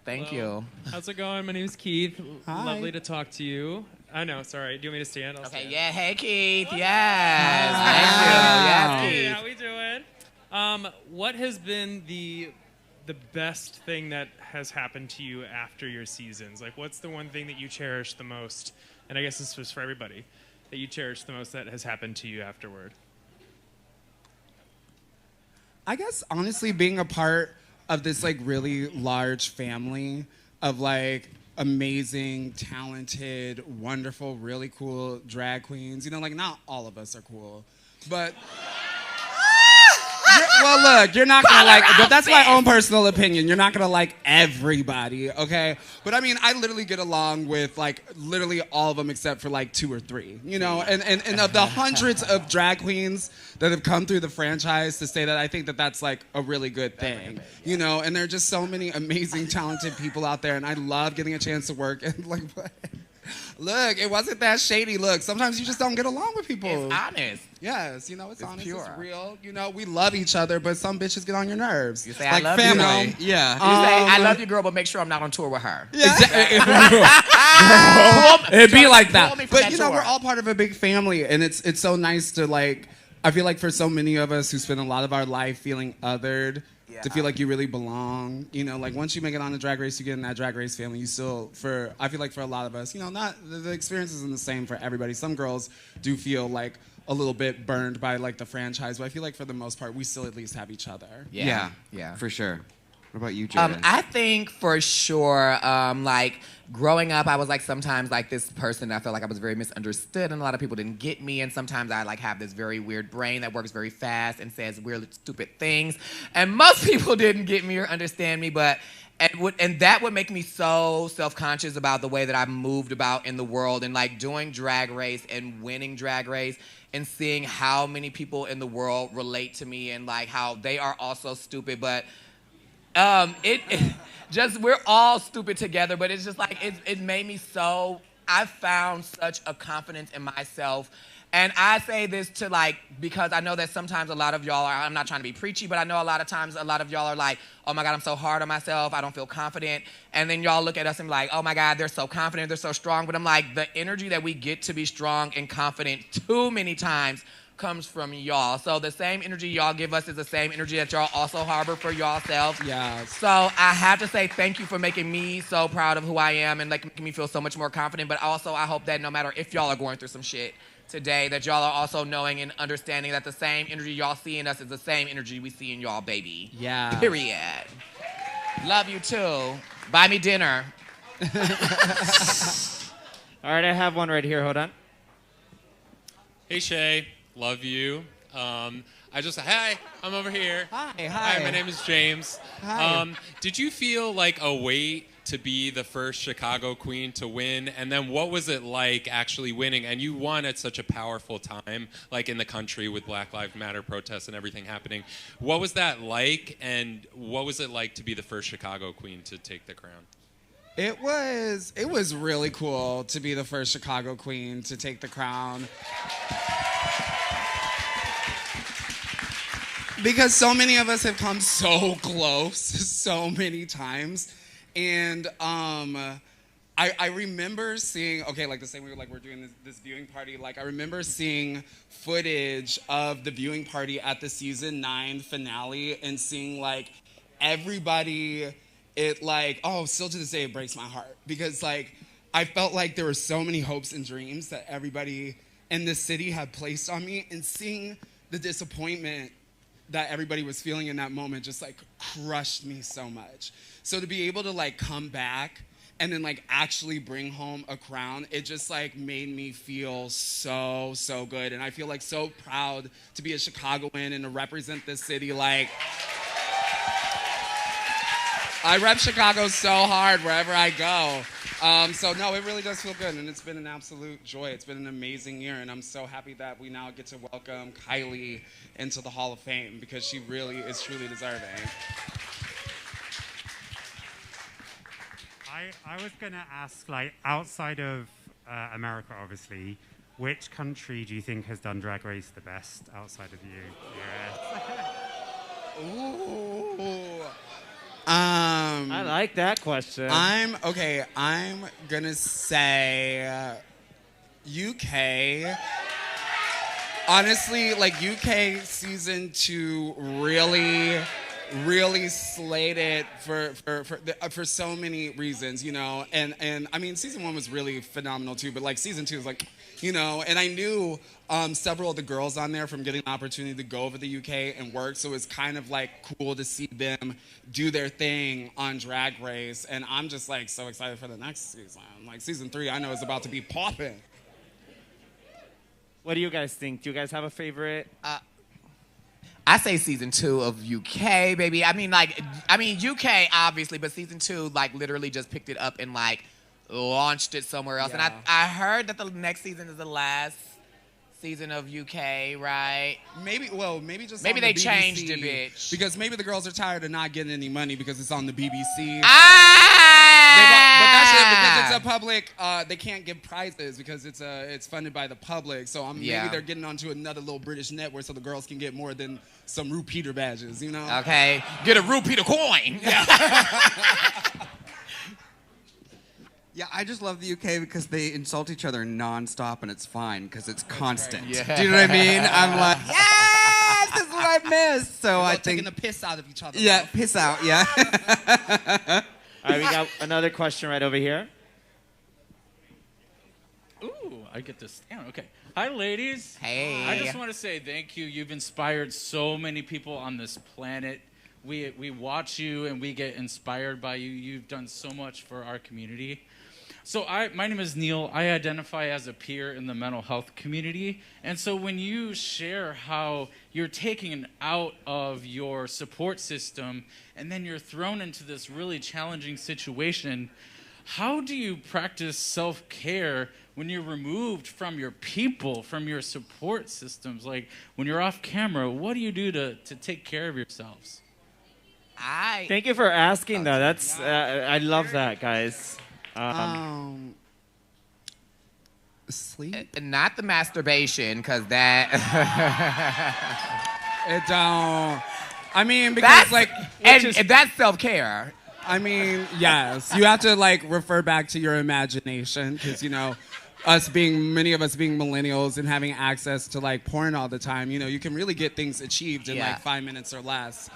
Thank Hello. you. How's it going? My name is Keith. Hi. Lovely to talk to you. I know, sorry. Do you want me to stand? I'll Okay, stand. yeah, hey Keith, yes. Wow. Thank you, yes, Hey, Keith. how we doing? What has been the best thing that has happened to you after your seasons? Like, what's the one thing that you cherish the most? And I guess this was for everybody, that you cherish the most that has happened to you afterward. I guess honestly being a part of this like really large family of like amazing, talented, wonderful, really cool drag queens. You know, like not all of us are cool, but well, look, you're not gonna like, but that's my own personal opinion. You're not gonna like everybody, okay? But I mean, I literally get along with like literally all of them except for like 2 or 3, you know? And of the hundreds of drag queens that have come through the franchise to say that, I think that that's like a really good thing, you know? And there are just so many amazing, talented people out there, and I love getting a chance to work and like, Look, it wasn't that shady. Look, sometimes you just don't get along with people. It's honest. Yes, you know, it's honest, pure. it's real. You know, we love each other, but some bitches get on your nerves. You say, Like I love family. you. Yeah. You say, I love you, girl, but make sure I'm not on tour with her. It'd be like Pull that. me from But that you know, tour. we're all part of a big family, and it's so nice to like. I feel like for so many of us who spend a lot of our life feeling othered, to feel like you really belong. You know, like once you make it on the Drag Race, you get in that Drag Race family. You still, I feel like for a lot of us, you know, not the experience isn't the same for everybody. Some girls do feel like a little bit burned by like the franchise, but I feel like for the most part, we still at least have each other. Yeah. For sure. What about you, Jaida? I think for sure, like growing up, I was like sometimes like this person. I felt like I was very misunderstood, and a lot of people didn't get me. And sometimes I like have this very weird brain that works very fast and says weird, stupid things. And most people didn't get me or understand me, but. And that would make me so self-conscious about the way that I moved about in the world and like doing Drag Race and winning Drag Race and seeing how many people in the world relate to me and like how they are also stupid, but we're all stupid together, but it's just like, it made me so, I found such a confidence in myself. And I say this to like, because I know that sometimes a lot of y'all are, I'm not trying to be preachy, but I know a lot of times a lot of y'all are like, oh my God, I'm so hard on myself, I don't feel confident. And then y'all look at us and be like, oh my God, they're so confident, they're so strong. But I'm like, the energy that we get to be strong and confident too many times comes from y'all. So the same energy y'all give us is the same energy that y'all also harbor for yourselves. Yeah. So I have to say thank you for making me so proud of who I am and like making me feel so much more confident. But also I hope that no matter if y'all are going through some shit today, that y'all are also knowing and understanding that the same energy y'all see in us is the same energy we see in y'all, baby. Yeah. Period. Love you too. Buy me dinner. All right, I have one right here. Hold on. Hey Shea, love you. Hi, I'm over here. Hi. My name is James. Hi. Did you feel like a weight to be the first Chicago queen to win? And then what was it like actually winning? And you won at such a powerful time, like in the country with Black Lives Matter protests and everything happening. What was that like? And what was it like to be the first Chicago queen to take the crown? It was really cool to be the first Chicago queen to take the crown. Because so many of us have come so close so many times. And I remember seeing, okay, like the same way like we're doing this viewing party, like I remember seeing footage of the viewing party at the season 9 finale and seeing like everybody, it like, oh, still to this day it breaks my heart. Because like I felt like there were so many hopes and dreams that everybody in this city had placed on me, and seeing the disappointment that everybody was feeling in that moment just like crushed me so much. So to be able to like come back and then like actually bring home a crown, it just like made me feel so good. And I feel like so proud to be a Chicagoan and to represent this city. Like, I rep Chicago so hard wherever I go. So no, it really does feel good, and it's been an absolute joy. It's been an amazing year, and I'm so happy that we now get to welcome Kylie into the Hall of Fame, because she really is truly deserving. I was going to ask, like, outside of America, obviously, which country do you think has done Drag Race the best outside of you? Yeah. Ooh. I like that question. I'm gonna say UK. Honestly, like UK season 2 really slayed it for so many reasons, you know. And I mean, season 1 was really phenomenal too, but like season 2 was like, you know. And I knew several of the girls on there from getting the opportunity to go over the UK and work, so it was kind of like cool to see them do their thing on Drag Race. And I'm just like so excited for the next season. Like season 3, I know is about to be popping. What do you guys think? Do you guys have a favorite? I say season 2 of UK, baby. I mean, UK, obviously, but season 2, like, literally just picked it up and, like, launched it somewhere else. Yeah. And I heard that the next season is the last season of UK, right? Maybe they on the BBC, changed it, bitch. Because maybe the girls are tired of not getting any money because it's on the BBC. Ah! But that's because it's a public. They can't give prizes because it's funded by the public. So maybe they're getting onto another little British network so the girls can get more than some Rue Peter badges. You know? Okay, get a Rue Peter coin. Yeah, I just love the UK because they insult each other nonstop and it's fine because it's constant. Yeah. Do you know what I mean? I'm like, yes, this is what I missed. So I think taking the piss out of each other. Yeah, piss out. Yeah. All right, we got another question right over here. Ooh, I get to stand. Okay. Hi, ladies. Hey. I just want to say thank you. You've inspired so many people on this planet. We watch you and we get inspired by you. You've done so much for our community. So my name is Neil. I identify as a peer in the mental health community. And so when you share how you're taken out of your support system and then you're thrown into this really challenging situation, how do you practice self-care when you're removed from your people, from your support systems? Like when you're off camera, what do you do to take care of yourselves? Thank you for asking that. That's I love that, guys. Sleep. Not the masturbation, because that. It don't. I mean, because that's self-care. I mean, yes, you have to like refer back to your imagination because many of us being millennials and having access to like porn all the time, you can really get things achieved in like 5 minutes or less.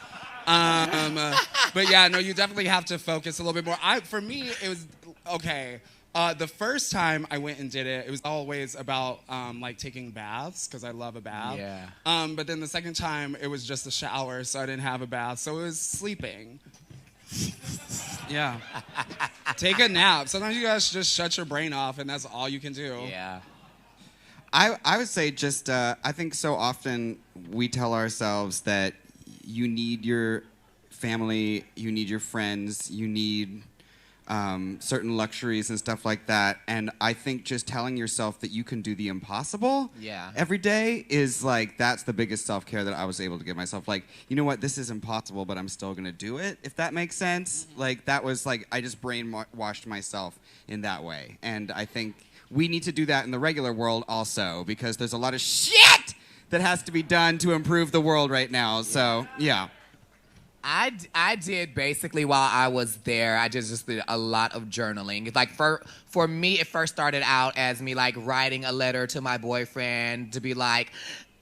But yeah, no, you definitely have to focus a little bit more. For me, it was okay. The first time I went and did it, it was always about like taking baths because I love a bath. Yeah. But then the second time, it was just a shower, so I didn't have a bath, so it was sleeping. Yeah. Take a nap. Sometimes you guys just shut your brain off, and that's all you can do. Yeah. I would say just, I think so often we tell ourselves that you need your family, you need your friends, you need certain luxuries and stuff like that. And I think just telling yourself that you can do the impossible every day is like, that's the biggest self-care that I was able to give myself. Like, you know what, this is impossible, but I'm still gonna do it, if that makes sense. Like, that was like, I just brainwashed myself in that way. And I think we need to do that in the regular world also, because there's a lot of shit that has to be done to improve the world right now. So, yeah. I did basically while I was there, I just did a lot of journaling. Like for me, it first started out as me like writing a letter to my boyfriend to be like,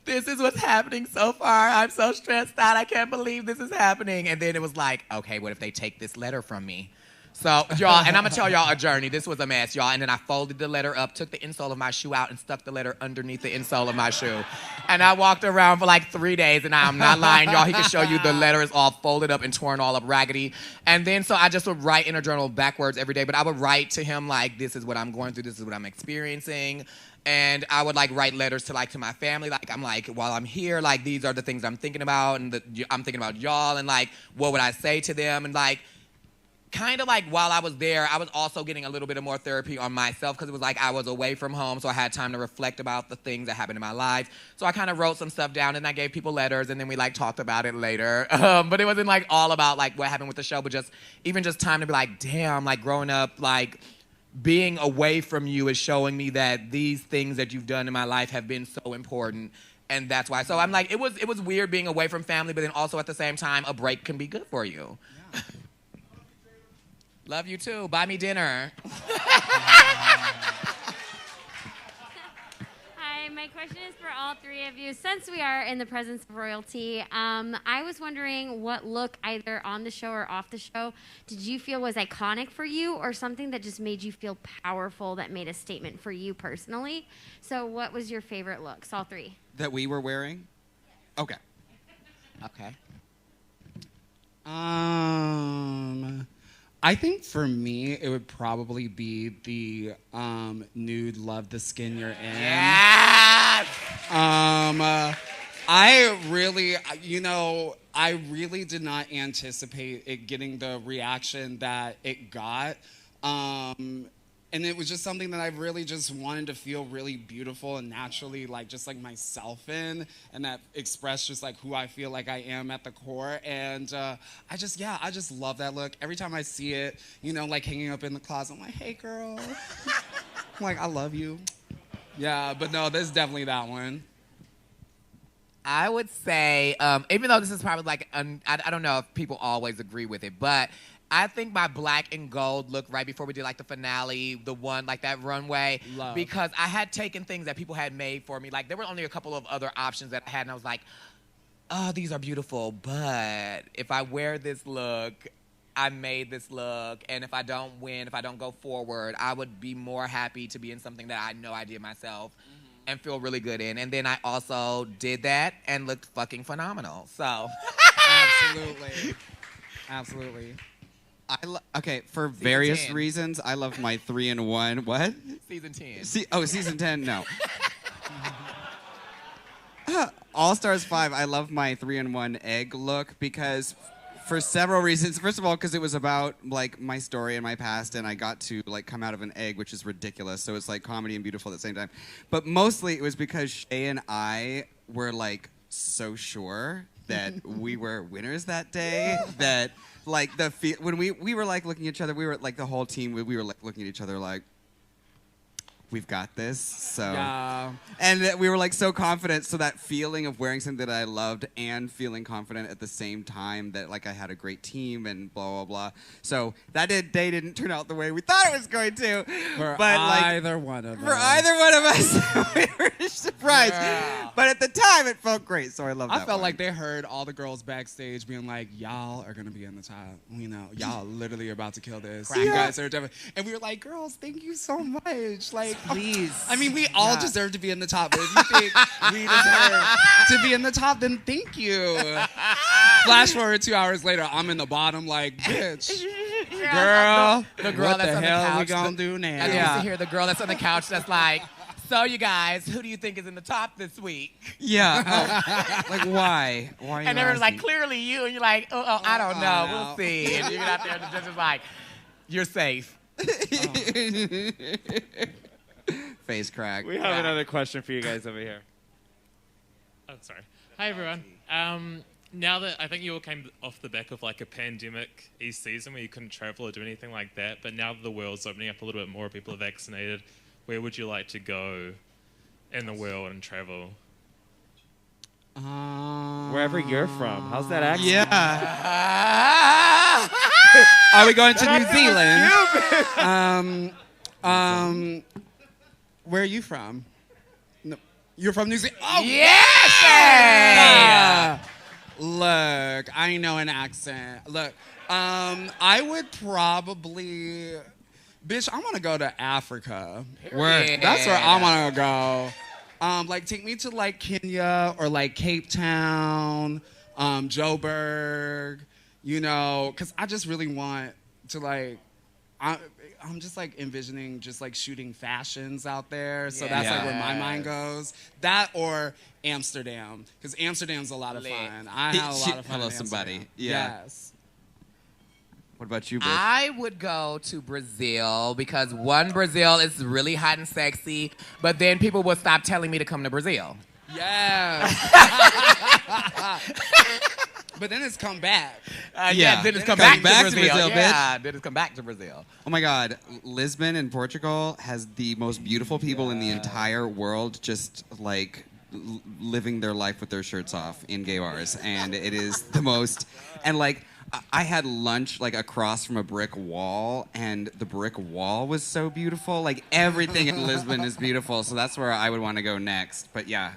this is what's happening so far. I'm so stressed out. I can't believe this is happening. And then it was like, okay, what if they take this letter from me? So, y'all, and I'm going to tell y'all a journey. This was a mess, y'all. And then I folded the letter up, took the insole of my shoe out, and stuck the letter underneath the insole of my shoe. And I walked around for like 3 days, and I'm not lying, y'all. He can show you the letter is all folded up and torn all up raggedy. And then, so I just would write in a journal backwards every day. But I would write to him, like, this is what I'm going through. This is what I'm experiencing. And I would, like, write letters to my family. Like, I'm like, while I'm here, like, these are the things I'm thinking about. And I'm thinking about y'all. And, like, what would I say to them? And, like, kind of like while I was there, I was also getting a little bit of more therapy on myself because it was like I was away from home, so I had time to reflect about the things that happened in my life. So I kind of wrote some stuff down, and I gave people letters, and then we like talked about it later. But it wasn't like all about like what happened with the show, but just even just time to be like, damn, like growing up, like being away from you is showing me that these things that you've done in my life have been so important. And that's why. So I'm like, it was weird being away from family, but then also at the same time, a break can be good for you. Yeah. Love you too. Buy me dinner. Hi, my question is for all three of you. Since we are in the presence of royalty, I was wondering what look, either on the show or off the show, did you feel was iconic for you, or something that just made you feel powerful, that made a statement for you personally? So what was your favorite looks, all three? That we were wearing? Okay. Okay. I think for me, it would probably be the nude love the skin you're in. Yes! I really, I really did not anticipate it getting the reaction that it got. And And it was just something that I really just wanted to feel really beautiful and naturally, like, just like myself in, and that express just like who I feel like I am at the core. And I just love that look. Every time I see it, you know, like hanging up in the closet, I'm like, hey, girl. I'm like, I love you. Yeah, but no, this is definitely that one. I would say, even though this is probably like, I don't know if people always agree with it, but I think my black and gold look right before we did like the finale, the one like that runway, Love. because I had taken things that people had made for me. Like there were only a couple of other options that I had, and I was like, oh, these are beautiful, but if I wear this look, I made this look, and if I don't win, if I don't go forward, I would be more happy to be in something that I know I did myself and feel really good in. And then I also did that and looked fucking phenomenal. So, Absolutely. Absolutely. Okay, for various 10. reasons, I love my 3-in-1. What? Season 10. Season 10, no. All Stars 5, I love my 3-in-1 egg look because for several reasons. First of all, because it was about like my story and my past, and I got to like come out of an egg, which is ridiculous. So it's like comedy and beautiful at the same time. But mostly it was because Shea and I were like so sure that we were winners that day. That like when we were like looking at each other, we were like the whole team. We were like looking at each other like, we've got this. So Yeah. and we were like so confident. So that feeling of wearing something that I loved and feeling confident at the same time that like I had a great team and blah blah blah. So that day didn't turn out the way we thought it was going to. For but either one of us. for either one of us, we were surprised. Yeah. But at the time, it felt great. So I love that. I felt one. like they heard all the girls backstage being like, y'all are going to be in the top. You know, y'all literally about to kill this. You guys are definitely. And we were like, girls, thank you so much. Like, Please. I mean, we all deserve to be in the top. But if you think we deserve to be in the top, then thank you. Flash forward 2 hours later, I'm in the bottom like, bitch. Girl, the girl what that's the on the hell couch, we gonna do now? And you used to hear the girl that's on the couch that's like, so you guys, who do you think is in the top this week? Yeah. Oh, like why? Why are you And everyone's like, asking? clearly you. And you're like, oh I don't know. no. We'll see. And you get out there and the judge is like, you're safe. Face crack. We have another question for you guys over here. Oh, sorry. Hi, everyone. Now that I think you all came off the back of like a pandemic East season where you couldn't travel or do anything like that, but now that the world's opening up a little bit more, people are vaccinated, where would you like to go in the world and travel? Wherever you're from. How's that accent? Yeah. Are we going to New Zealand? Where are you from? No, you're from New Zealand. Oh, yes! Look, I know an accent. Look, I would probably, bitch, I want to go to Africa. Period. That's where I want to go. Like, take me to like Kenya or like Cape Town, Joburg, you know, because I just really want to like, I'm just like envisioning just like shooting fashions out there. So that's like where my mind goes. That or Amsterdam, because Amsterdam's a lot of fun. I have a lot of fun. Hello, in somebody. Amsterdam. Yeah. Yes. What about you, Bush? I would go to Brazil because one, Brazil is really hot and sexy, but then people will stop telling me to come to Brazil. Yes. But then it's come back. Then it's come back to Brazil. Yeah, then it's come back to Brazil. Oh my God, Lisbon in Portugal has the most beautiful people in the entire world, just like living their life with their shirts off in gay bars, and it is the most. And like, I had lunch like across from a brick wall, and the brick wall was so beautiful. Like everything in Lisbon is beautiful, so that's where I would want to go next. But yeah.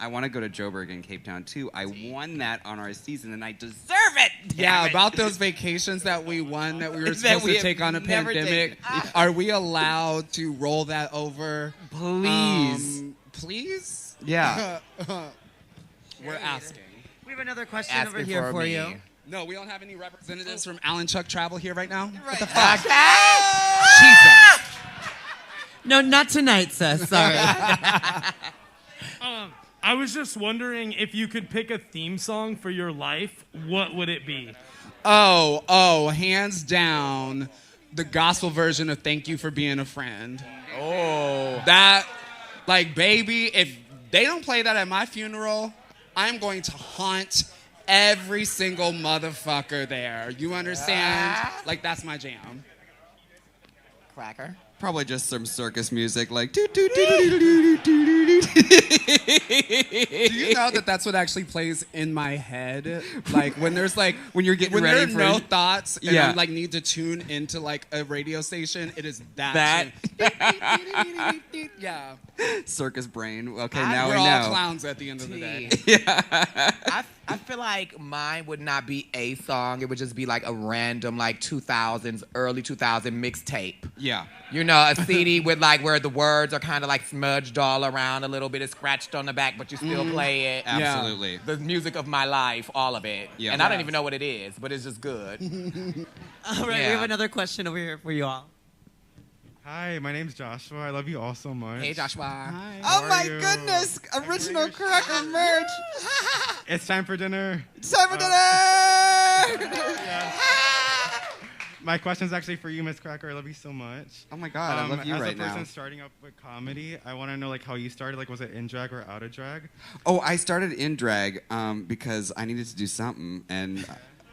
I want to go to Joburg and Cape Town too. I won that on our season, and I deserve it. Yeah, about those vacations that we won that we were supposed to take on a pandemic. Are we allowed to roll that over? Please. Please? Yeah. We're asking. We have another question over here for you. No, we don't have any representatives from Alan Chuck Travel here right now? Right. What the fuck? Jesus. No, not tonight, sis. Sorry. I was just wondering if you could pick a theme song for your life, what would it be? Oh, hands down. the gospel version of "Thank You for Being a Friend." Oh. That, like, baby, if they don't play that at my funeral, I'm going to haunt every single motherfucker there. You understand? Like, that's my jam. Cracker. Probably just some circus music, like do. Do you know that that's what actually plays in my head? Like when there's like when you're getting when ready there are for no thoughts and Yeah. I like need to tune into like a radio station, it is that. Yeah. circus brain. Okay, I- now We're we all know. clowns at the end of the day. I feel like mine would not be a song. It would just be like a random like 2000s, early 2000 mixtape. Yeah. You know, a CD with like where the words are kind of like smudged all around, a little bit is scratched on the back, but you still play it. Absolutely. The music of my life, all of it. Yeah. And I don't even know what it is, but it's just good. All right, we have another question over here for you all. Hi, my name's Joshua. I love you all so much. Hey, Joshua. Hi. Oh my goodness! Original Cracker merch. It's time for dinner. It's time for dinner. My question is actually for you, Miss Cracker. I love you so much. Oh my God, I love you as right a person now. starting up with comedy, I want to know like how you started. Like, was it in drag or out of drag? Oh, I started in drag because I needed to do something, and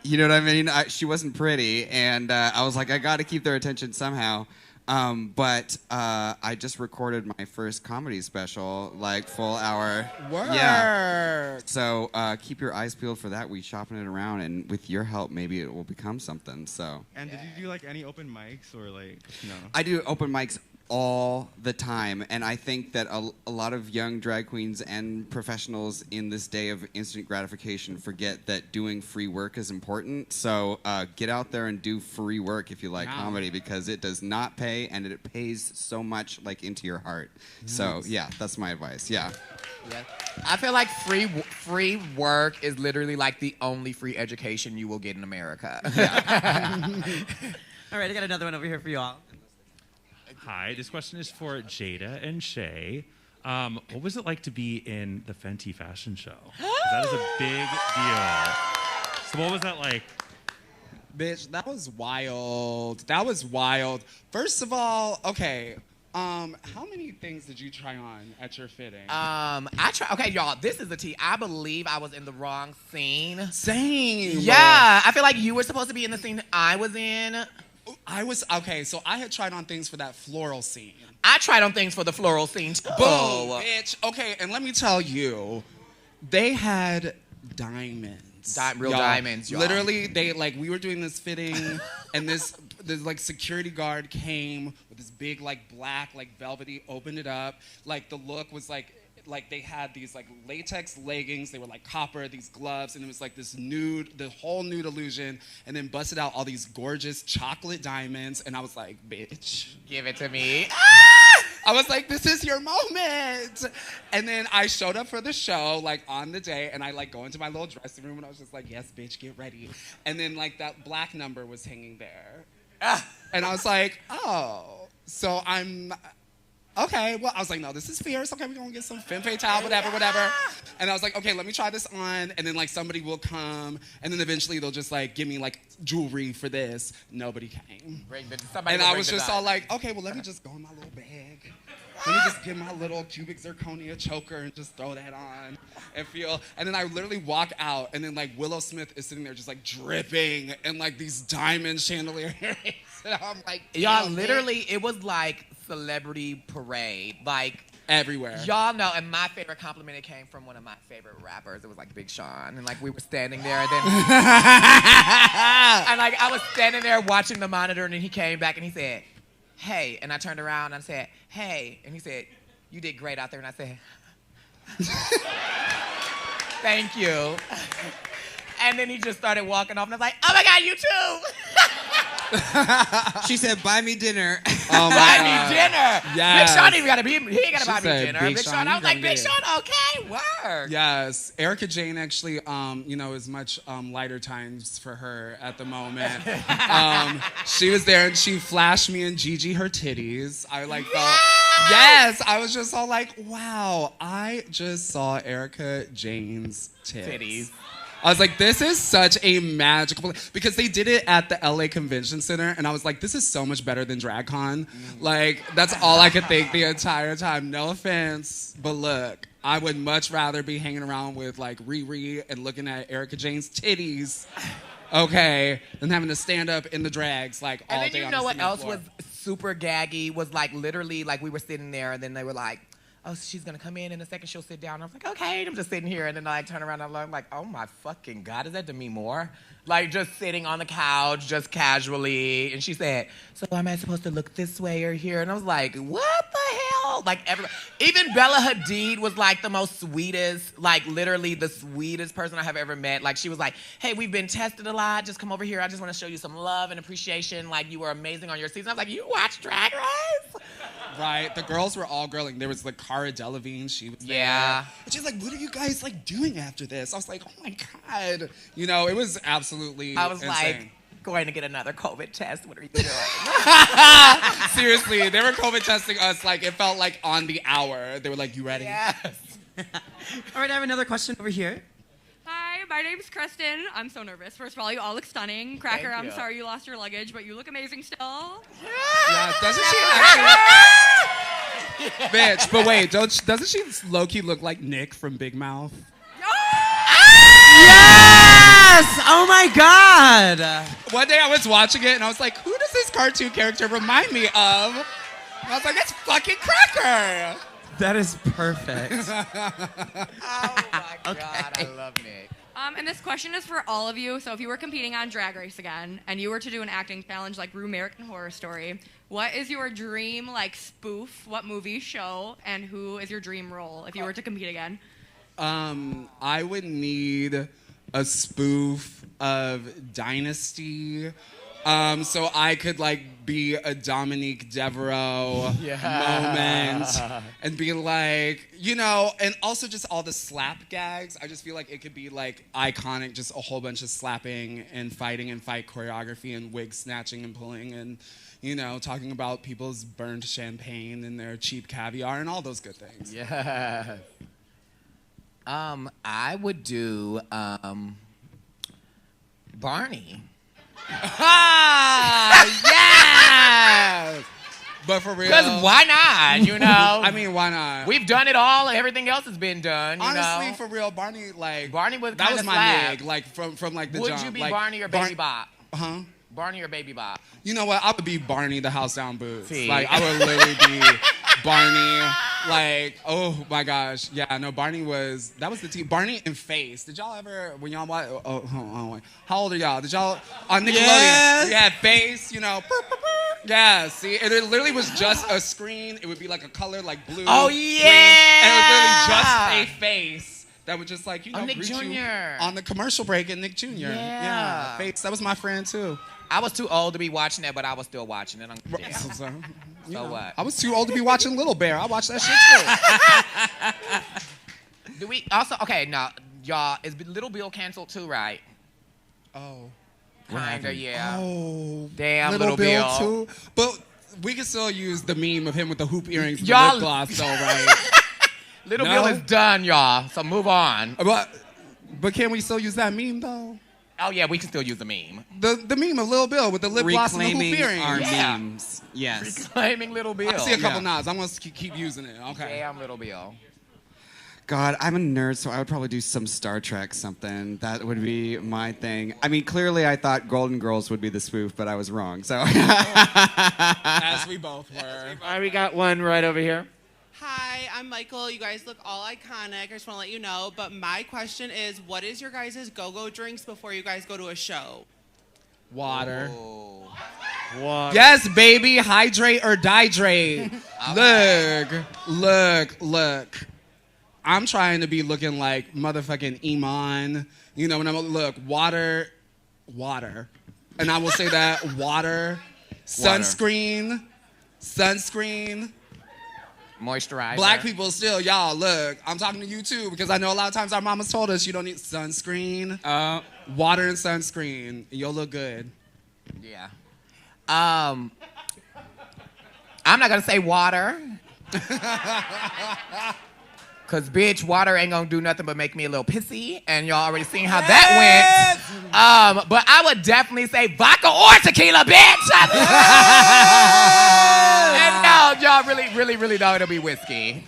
you know what I mean. She wasn't pretty, and I was like, I got to keep their attention somehow. But I just recorded my first comedy special, like full hour. Work. Yeah. So keep your eyes peeled for that. We shopping it around, and with your help, maybe it will become something. So. And did you do like any open mics or like no? I do open mics all the time, and I think that a lot of young drag queens and professionals in this day of instant gratification forget that doing free work is important. So get out there and do free work if you like comedy, because it does not pay, and it pays so much like into your heart. So yeah, that's my advice. Yeah. Yeah. I feel like free work is literally like the only free education you will get in America. All right, I got another one over here for you all. Hi, this question is for Jaida and Shea. What was it like to be in the Fenty Fashion Show? 'Cause that is a big deal. So what was that like? Bitch, that was wild. That was wild. First of all, okay. How many things did you try on at your fitting? Okay, y'all, this is the tea. I believe I was in the wrong scene. Same. Yeah, I feel like you were supposed to be in the scene that I was in. Okay, so I had tried on things for that floral scene. I tried on things for the floral scene too. Boom, bitch. Okay, and let me tell you, they had diamonds. Real diamonds, y'all. Literally, we were doing this fitting, and this like security guard came with this big like black like velvety, opened it up. Like the look was like they had these like latex leggings, they were like copper, these gloves, and it was like this nude, the whole nude illusion, and then busted out all these gorgeous chocolate diamonds, and I was like, bitch. Give it to me. I was like, this is your moment. And then I showed up for the show, like on the day, and I like go into my little dressing room, and I was just like, yes, bitch, get ready. And then like that black number was hanging there. And I was like, oh, so I'm... Okay, well, I was like, no, this is fierce. Okay, we're going to get some femme fatale, whatever. And I was like, okay, let me try this on. And then, like, somebody will come. And then eventually they'll just, like, give me, like, jewelry for this. Nobody came. And I was just all like, okay, well, let me just go in my little bag. Let me just get my little cubic zirconia choker and just throw that on and feel. And then I literally walk out, and then, like, Willow Smith is sitting there just, like, dripping in, like, these diamond chandelier earrings. And I'm like, y'all, literally, it was like celebrity parade, like everywhere. Y'all know, and my favorite compliment, it came from one of my favorite rappers. It was like Big Sean, and like we were standing there, and then and like I was standing there watching the monitor, and then he came back and he said, "Hey," and I turned around and I said, "Hey," and he said, "You did great out there," and I said, "Thank you." And then he just started walking off, and I was like, "Oh my God, you too!" She said, "Buy me dinner." Oh my buy God. me dinner. Yes. Big Sean ain't gotta be. He ain't gotta She buy me said, dinner. Big Big Sean, Sean. I was you like, gonna Big get Sean, okay, work. Yes, Erica Jane actually, is much lighter times for her at the moment. She was there and she flashed me and Gigi her titties. I like felt, yes, I was just all like, wow, I just saw Erica Jane's titties. I was like, this is such a magical place. Because they did it at the LA Convention Center, and I was like, this is so much better than DragCon. Like, that's all I could think the entire time. No offense, but look, I would much rather be hanging around with, like, Riri and looking at Erica Jane's titties, okay, than having to stand up in the drags, like, all day on And then you know what else was super gaggy? Was, like, literally, like, we were sitting there, and then they were like, oh, she's gonna come in a second, she'll sit down. And I was like, okay, and I'm just sitting here, and then I turn around and I'm like, oh my fucking God, is that Demi Moore? Like, just sitting on the couch, just casually, and she said, so am I supposed to look this way or here? And I was like, what the hell? Like, even Bella Hadid was like the most sweetest, like literally the sweetest person I have ever met. Like, she was like, hey, we've been tested a lot, just come over here, I just wanna show you some love and appreciation, like you were amazing on your season. I was like, you watch Drag Race? Right, the girls were all girling. There was like Cara Delevingne, she was there. Yeah. And she's like, what are you guys like doing after this? I was like, oh my God. You know, it was absolutely I was insane. like, going to get another COVID test. What are you doing? Seriously, they were COVID testing us like it felt like on the hour. They were like, you ready? Yes. All right, I have another question over here. Hi, my name's Kristen. I'm so nervous. First of all, you all look stunning. Cracker, Thank I'm you. sorry you lost your luggage, but you look amazing still. Yeah, doesn't she actually? Bitch, but wait, doesn't she low-key look like Nick from Big Mouth? Yes! Oh my God! One day I was watching it and I was like, who does this cartoon character remind me of? And I was like, that's fucking Cracker! That is perfect. Oh my God, I love Nick. And this question is for all of you. So if you were competing on Drag Race again, and you were to do an acting challenge like American Horror Story, what is your dream, like, spoof? What movie, show, and who is your dream role if you were to compete again? I would need a spoof of Dynasty, so I could like be a Dominique Devereaux moment and be like, you know, and also just all the slap gags. I just feel like it could be like iconic, just a whole bunch of slapping and fighting and fight choreography and wig snatching and pulling and, you know, talking about people's burned champagne and their cheap caviar and all those good things. Yeah. I would do Barney. Yes! But for real. Because why not, you know? I mean, why not? We've done it all. Everything else has been done, you Honestly, know? for real, Barney, like... Barney was that kinda was my slapped. nig, like, from like, the Would jump. you be like, Barney or Baby Bop? Huh? Barney or Baby Bop? You know what? I would be Barney the House Down Boots. See? Like, I would literally be Barney. Like, oh my gosh. Yeah, no, Barney was, that was the team. Barney and Face. Did y'all ever, when y'all watch, how old are y'all? Did y'all, on Nickelodeon, Yes. we had Face, you know, yeah, see, and it literally was just a screen. It would be like a color, like blue. Oh, green, yeah! and it was literally just a face that would just like, you know, Nick greet you Jr. on the commercial break at Nick Jr. Yeah. Face, that was my friend too. I was too old to be watching that, but I was still watching it. Yeah. So, you know, what? I was too old to be watching Little Bear. I watched that shit too. Do we also, okay, now, y'all, is Little Bill canceled too, right? Oh. Kinda, yeah. Oh. Damn, Little Bill. too. But we can still use the meme of him with the hoop earrings and the Y'all- lip gloss though, right? Little No? Bill is done, y'all, so move on. But can we still use that meme though? Oh, yeah, we can still use the meme. The meme of Lil Bill with the lip gloss and the hoop Reclaiming earrings. our Yeah. memes. Yes. Reclaiming Little Bill. I see a couple Yeah. nods. I'm gonna keep using it. Okay. Damn, Little Bill. God, I'm a nerd, so I would probably do some Star Trek something. That would be my thing. I mean, clearly I thought Golden Girls would be the spoof, but I was wrong. So, As we both were. All right, we got one right over here. Hi, I'm Michael. You guys look all iconic. I just want to let you know. But my question is, what is your guys' go-go drinks before you guys go to a show? Water. Water. Yes, baby. Hydrate or dihydrate. Look. I'm trying to be looking like motherfucking Iman. You know, when look, water. And I will say that, water. Sunscreen. Moisturizer. Black people still, y'all, look, I'm talking to you too, because I know a lot of times our mamas told us you don't need sunscreen. Water and sunscreen, and you'll look good. Yeah. I'm not going to say water. Cause bitch, water ain't gonna do nothing but make me a little pissy, and y'all already seen how that went. But I would definitely say vodka or tequila, bitch. And no, y'all really know it'll be whiskey.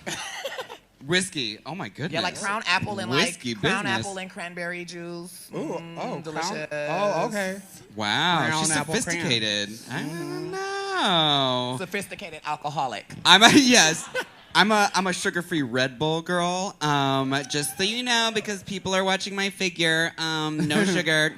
Whiskey. Oh my goodness. Yeah, like Crown Apple and whiskey Crown business. Apple and cranberry juice. Crown, Delicious. okay. Wow, Crown she's Apple sophisticated. I don't know. Sophisticated alcoholic. I'm a sugar-free Red Bull girl. Just so you know, because people are watching my figure. No sugar.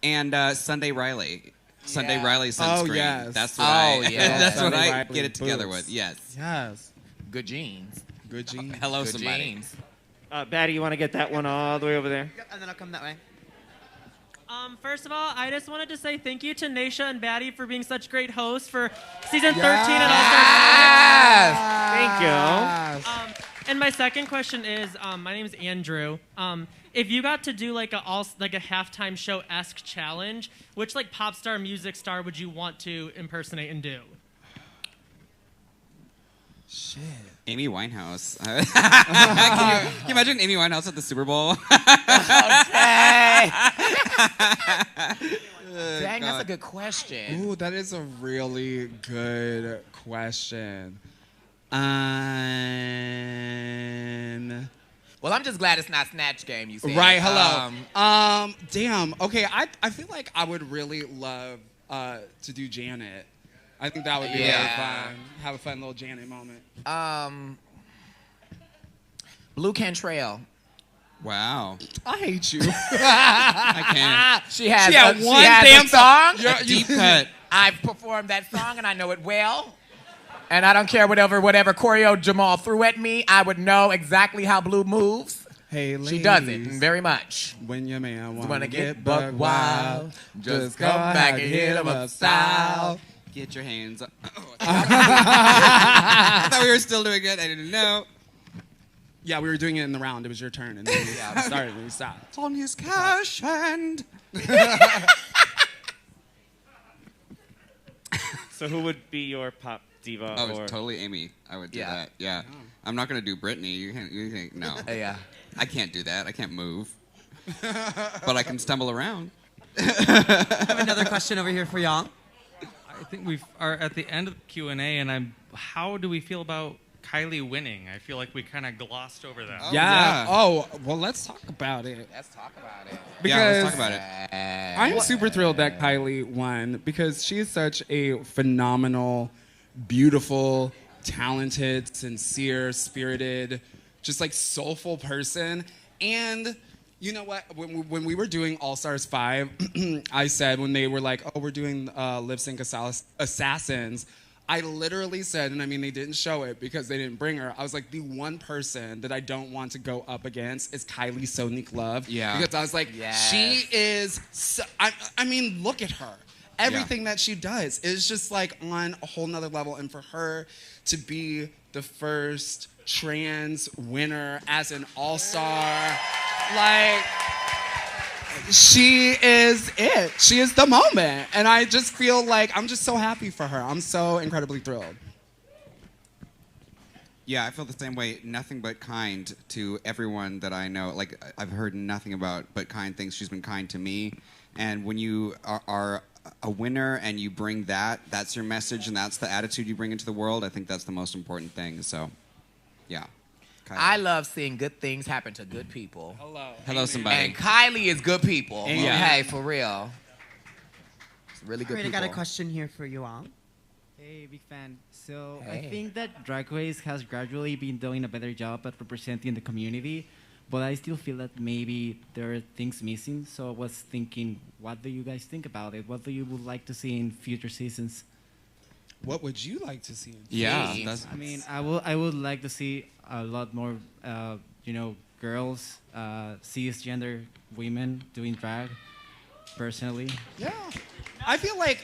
And Sunday Riley. Sunday Riley sunscreen. Oh, yes. That's what that's what I Riley get it together boots. with. Yes. Yes. Good genes. Good genes. Hello, Good somebody. genes. Batty, you want to get that one all the way over there? And then I'll come that way. First of all, I just wanted to say thank you to Naysha and Batty for being such great hosts for season 13 and All-Star 6. Thank you. And my second question is, my name is Andrew. If you got to do like a halftime show-esque challenge, which like pop star, music star would you want to impersonate and do? Shit. Amy Winehouse. Can you imagine Amy Winehouse at the Super Bowl? Dang, that's a good question. Ooh, that is a really good question. Well, I'm just glad it's not Snatch Game, you said. Right, hello. Damn. Okay, I feel like I would really love to do Janet. I think that would be really fun. Have a fun little Janet moment. Blue Cantrell. Wow. I hate you. I can't. She has one damn song. A deep cut. I've performed that song and I know it well. And I don't care whatever choreo Jamal threw at me. I would know exactly how Blue moves. Hey, ladies. She does it very much. When your man wanna get buck wild, just come back and hit him up style. Get your hands up. I thought we were still doing it. I didn't know. Yeah, we were doing it in the round. It was your turn. And then we started and we stopped. On his cash hand. So who would be your pop diva? Oh, or... totally Amy. I would do Yeah. that. Yeah. I'm not going to do Britney. You think, no. Yeah. I can't do that. I can't move. But I can stumble around. I have another question over here for y'all. I think we are at the end of the Q&A, and how do we feel about Kylie winning? I feel like we kind of glossed over that. Oh, yeah. Oh, well, let's talk about it. Let's talk about it. Because let's talk about it. I'm super thrilled that Kylie won because she is such a phenomenal, beautiful, talented, sincere, spirited, just like soulful person. And you know what? When we were doing All Stars 5, I said when they were like, oh, we're doing Lip Sync Assassins, I literally said, and I mean, they didn't show it because they didn't bring her. I was like, the one person that I don't want to go up against is Kylie Sonique Love. Yeah. Because I was like, she is, so, I mean, look at her. Everything that she does is just like on a whole nother level. And for her to be the first trans winner as an all-star, like, she is it. She is the moment. And I just feel like I'm just so happy for her. I'm so incredibly thrilled. Yeah, I feel the same way. Nothing but kind to everyone that I know. Like, I've heard nothing about but kind things. She's been kind to me. And when you are a winner and you bring that, that's your message and that's the attitude you bring into the world, I think that's the most important thing. So, yeah. Kylie. I love seeing good things happen to good people. Hello, somebody. And Kylie is good people. Amen. Hey, for real. It's really good All right, people. I got a question here for you all. Hey, big fan. So Hey. I think that Drag Race has gradually been doing a better job at representing the community, but I still feel that maybe there are things missing. So I was thinking, what do you guys think about it? What do you would like to see in future seasons? What would you like to see? I mean, I would like to see a lot more, girls, cisgender women doing drag. Personally, yeah, I feel like.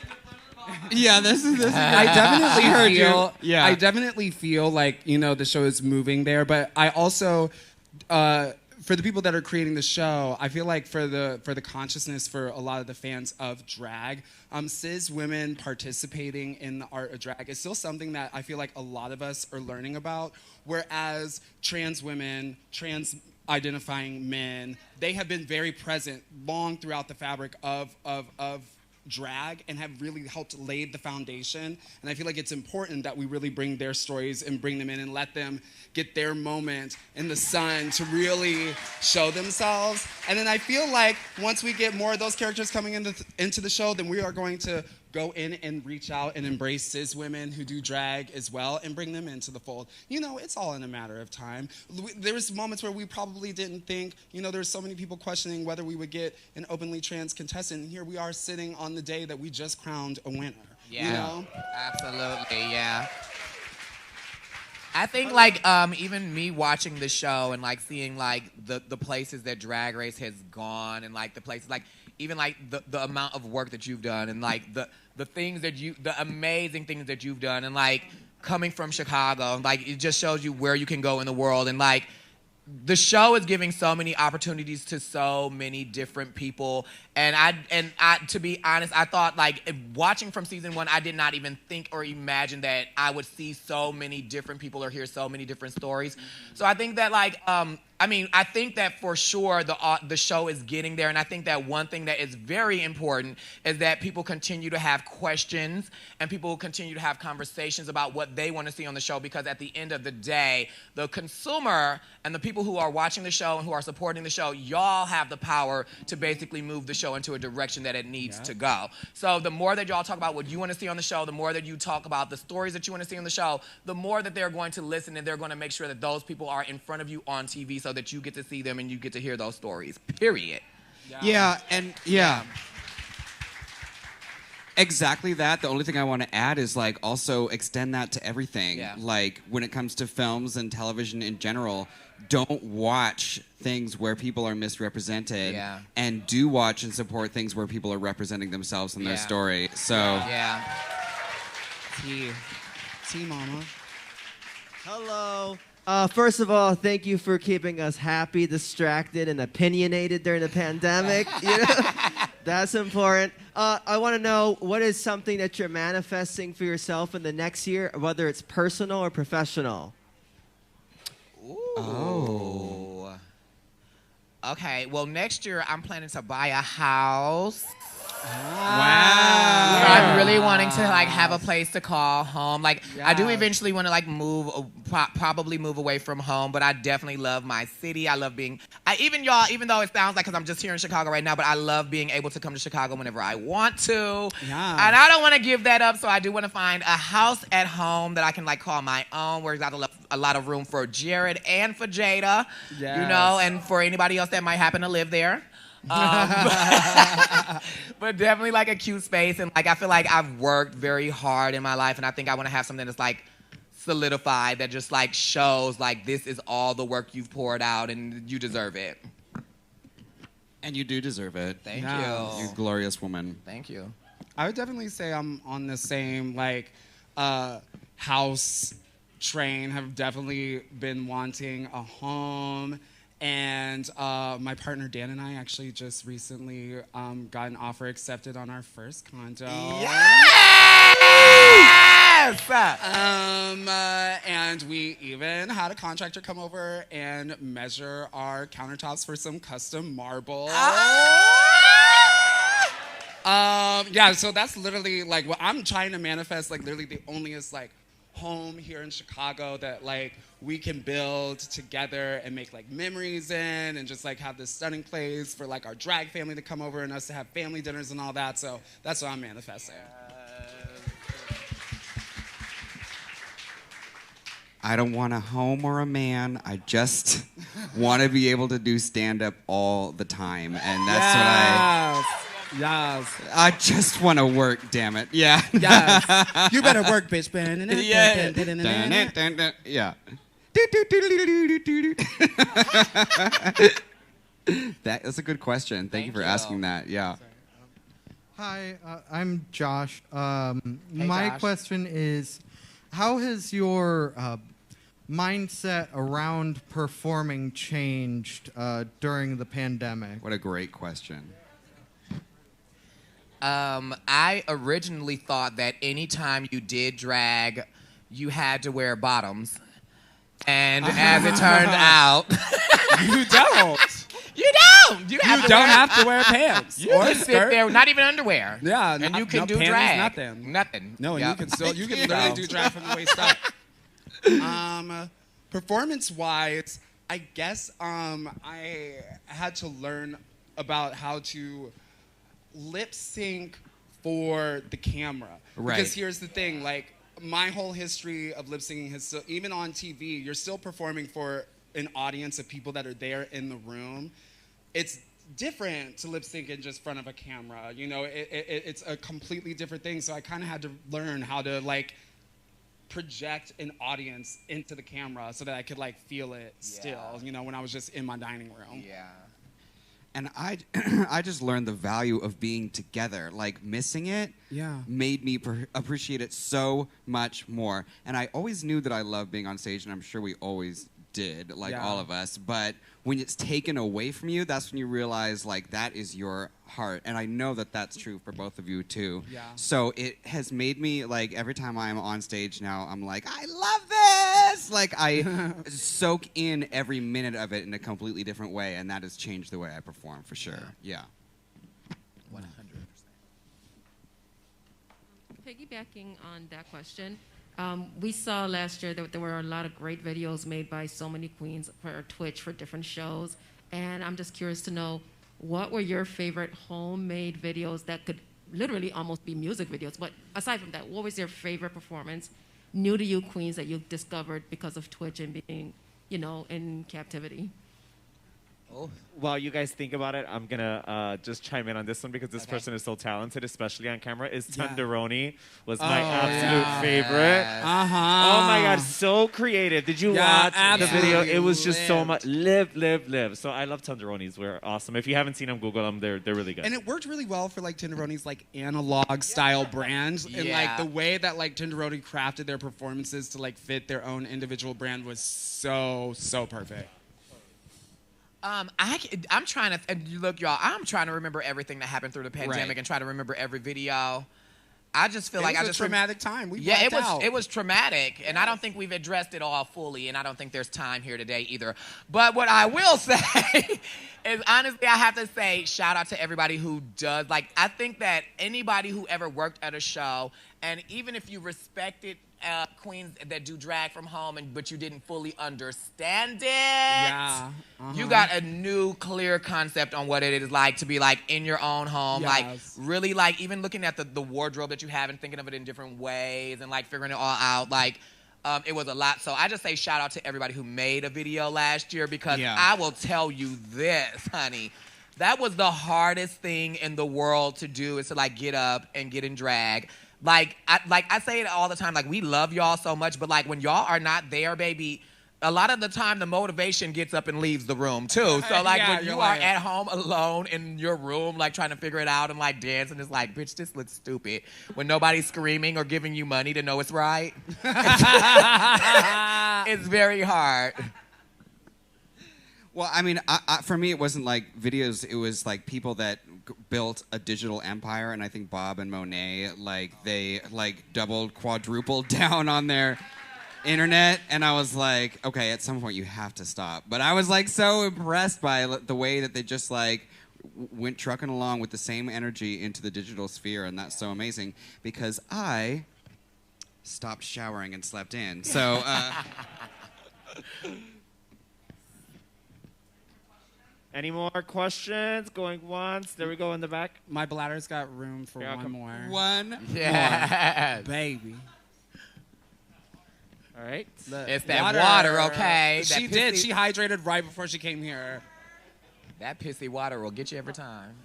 Yeah, this is. I definitely heard you. Yeah, I definitely feel like the show is moving there, but I also for the people that are creating the show, I feel like for the consciousness for a lot of the fans of drag, cis women participating in the art of drag is still something that I feel like a lot of us are learning about, whereas trans women, trans identifying men, they have been very present long throughout the fabric of drag and have really helped lay the foundation. And I feel like it's important that we really bring their stories and bring them in and let them get their moment in the sun to really show themselves. And then I feel like once we get more of those characters coming into the show, then we are going to go in and reach out and embrace cis women who do drag as well and bring them into the fold. You know, it's all in a matter of time. There was moments where we probably didn't think, you know, there's so many people questioning whether we would get an openly trans contestant. And here we are sitting on the day that we just crowned a winner. Yeah, you know? Absolutely, yeah. I think like even me watching the show and like seeing like the places that Drag Race has gone and like the places like even like the amount of work that you've done and like the things that the amazing things that you've done and like coming from Chicago, like it just shows you where you can go in the world. And like the show is giving so many opportunities to so many different people. And I to be honest, I thought like watching from season 1, I did not even think or imagine that I would see so many different people or hear so many different stories. So I think that like I mean, I think that for sure the show is getting there, and I think that one thing that is very important is that people continue to have questions and people continue to have conversations about what they want to see on the show, because at the end of the day, the consumer and the people who are watching the show and who are supporting the show, y'all have the power to basically move the show into a direction that it needs to go. So the more that y'all talk about what you want to see on the show, the more that you talk about the stories that you want to see on the show, the more that they're going to listen and they're going to make sure that those people are in front of you on TV so that you get to see them and you get to hear those stories, period. Yeah. Exactly that. The only thing I want to add is like also extend that to everything. Yeah. Like when it comes to films and television in general, don't watch things where people are misrepresented, and do watch and support things where people are representing themselves and their story. So Tea mama. Hello. First of all, thank you for keeping us happy, distracted, and opinionated during the pandemic. You know? That's important. I want to know, what is something that you're manifesting for yourself in the next year, whether it's personal or professional? Oh. Okay, well, next year I'm planning to buy a house. Wow. So I'm really wanting to like have a place to call home. Like I do eventually want to like move, probably move away from home, but I definitely love my city. I love being, even though it sounds like, because I'm just here in Chicago right now, but I love being able to come to Chicago whenever I want to. Yeah. And I don't want to give that up, so I do want to find a house at home that I can like call my own, where there's a lot of room for Jared and for Jaida, you know, and for anybody else that might happen to live there. But definitely like a cute space, and like I feel like I've worked very hard in my life, and I think I want to have something that's like solidified, that just like shows like this is all the work you've poured out and you deserve it. And you do deserve it. Thank you. You glorious woman. Thank you. I would definitely say I'm on the same like house train. Have definitely been wanting a home. And my partner Dan and I actually just recently got an offer accepted on our first condo. Yes! And we even had a contractor come over and measure our countertops for some custom marble. Yeah, so that's literally like what I'm trying to manifest, like literally the onlyest like home here in Chicago that like we can build together and make like memories in, and just like have this stunning place for like our drag family to come over and us to have family dinners and all that. So that's what I'm manifesting. I don't want a home or a man. I just want to be able to do stand-up all the time. And that's I just want to work, damn it. Yeah. Yes. You better work, bitch. Yeah. That's a good question. Thank you for asking that. Yeah. Hi, I'm Josh. My Josh. question is, how has your mindset around performing changed during the pandemic? What a great question. I originally thought that anytime you did drag, you had to wear bottoms. And as it turned out... You don't. You don't. You don't have to wear pants You or can a sit skirt. there, not even underwear. Yeah, and you can no do panties, drag. nothing. Nothing. No, and Yeah. you can literally do drag from the waist up. Performance-wise, I guess I had to learn about how to lip sync for the camera. Right. Because here's the thing, like my whole history of lip syncing has still, even on TV, you're still performing for an audience of people that are there in the room. It's different to lip sync in just front of a camera. You know, it's a completely different thing. So I kind of had to learn how to like project an audience into the camera so that I could like feel it still, you know, when I was just in my dining room. Yeah. And I just learned the value of being together. Like, missing it made me appreciate it so much more. And I always knew that I loved being on stage, and I'm sure we always did, like all of us. But when it's taken away from you, that's when you realize, like, that is your heart. And I know that that's true for both of you, too. Yeah. So it has made me, like, every time I'm on stage now, I'm like, I love this! Like, I soak in every minute of it in a completely different way, and that has changed the way I perform, for sure. Yeah. 100%. Piggybacking on that question, we saw last year that there were a lot of great videos made by so many queens for Twitch for different shows. And I'm just curious to know, what were your favorite homemade videos that could literally almost be music videos? But aside from that, what was your favorite performance, new to you queens, that you discovered because of Twitch and being, you know, in captivity? While you guys think about it, I'm gonna just chime in on this one because this person is so talented, especially on camera. Is Tenderoni was my absolute favorite. Oh my god, so creative! Did you watch the video? It was just so much live. So I love Tenderonis. We're awesome. If you haven't seen them, Google them. They're really good. And it worked really well for like Tenderoni's like analog style brand, and like the way that like Tenderoni crafted their performances to like fit their own individual brand was so perfect. I'm trying to look, y'all. I'm trying to remember everything that happened through the pandemic and try to remember every video. I just feel like it was a traumatic time. It was traumatic, and I don't think we've addressed it all fully, and I don't think there's time here today either. But what I will say is, honestly, I have to say, shout out to everybody who does. Like, I think that anybody who ever worked at a show, and even if you respected queens that do drag from home, but you didn't fully understand it, you got a new, clear concept on what it is like to be like in your own home, like really like even looking at the wardrobe that you have and thinking of it in different ways and like figuring it all out. Like, it was a lot. So I just say shout out to everybody who made a video last year, because I will tell you this, honey. That was the hardest thing in the world to do, is to like get up and get in drag. Like I say it all the time, like we love y'all so much, but like when y'all are not there, baby, a lot of the time the motivation gets up and leaves the room too. So like when you are at home alone in your room, like trying to figure it out and like dancing, it's like, bitch, this looks stupid. When nobody's screaming or giving you money to know it's right. It's very hard. Well, I mean, for me, it wasn't like videos. It was like people that built a digital empire, and I think Bob and Monet, like they like doubled, quadrupled down on their internet, and I was like, okay, at some point you have to stop. But I was like so impressed by the way that they just like went trucking along with the same energy into the digital sphere, and that's so amazing because I stopped showering and slept in. So. Any more questions? Going once. There we go in the back. My bladder's got room for one more. One Yeah. more. Baby. All right. It's that water, okay? She did. She hydrated right before she came here. That pissy water will get you every time.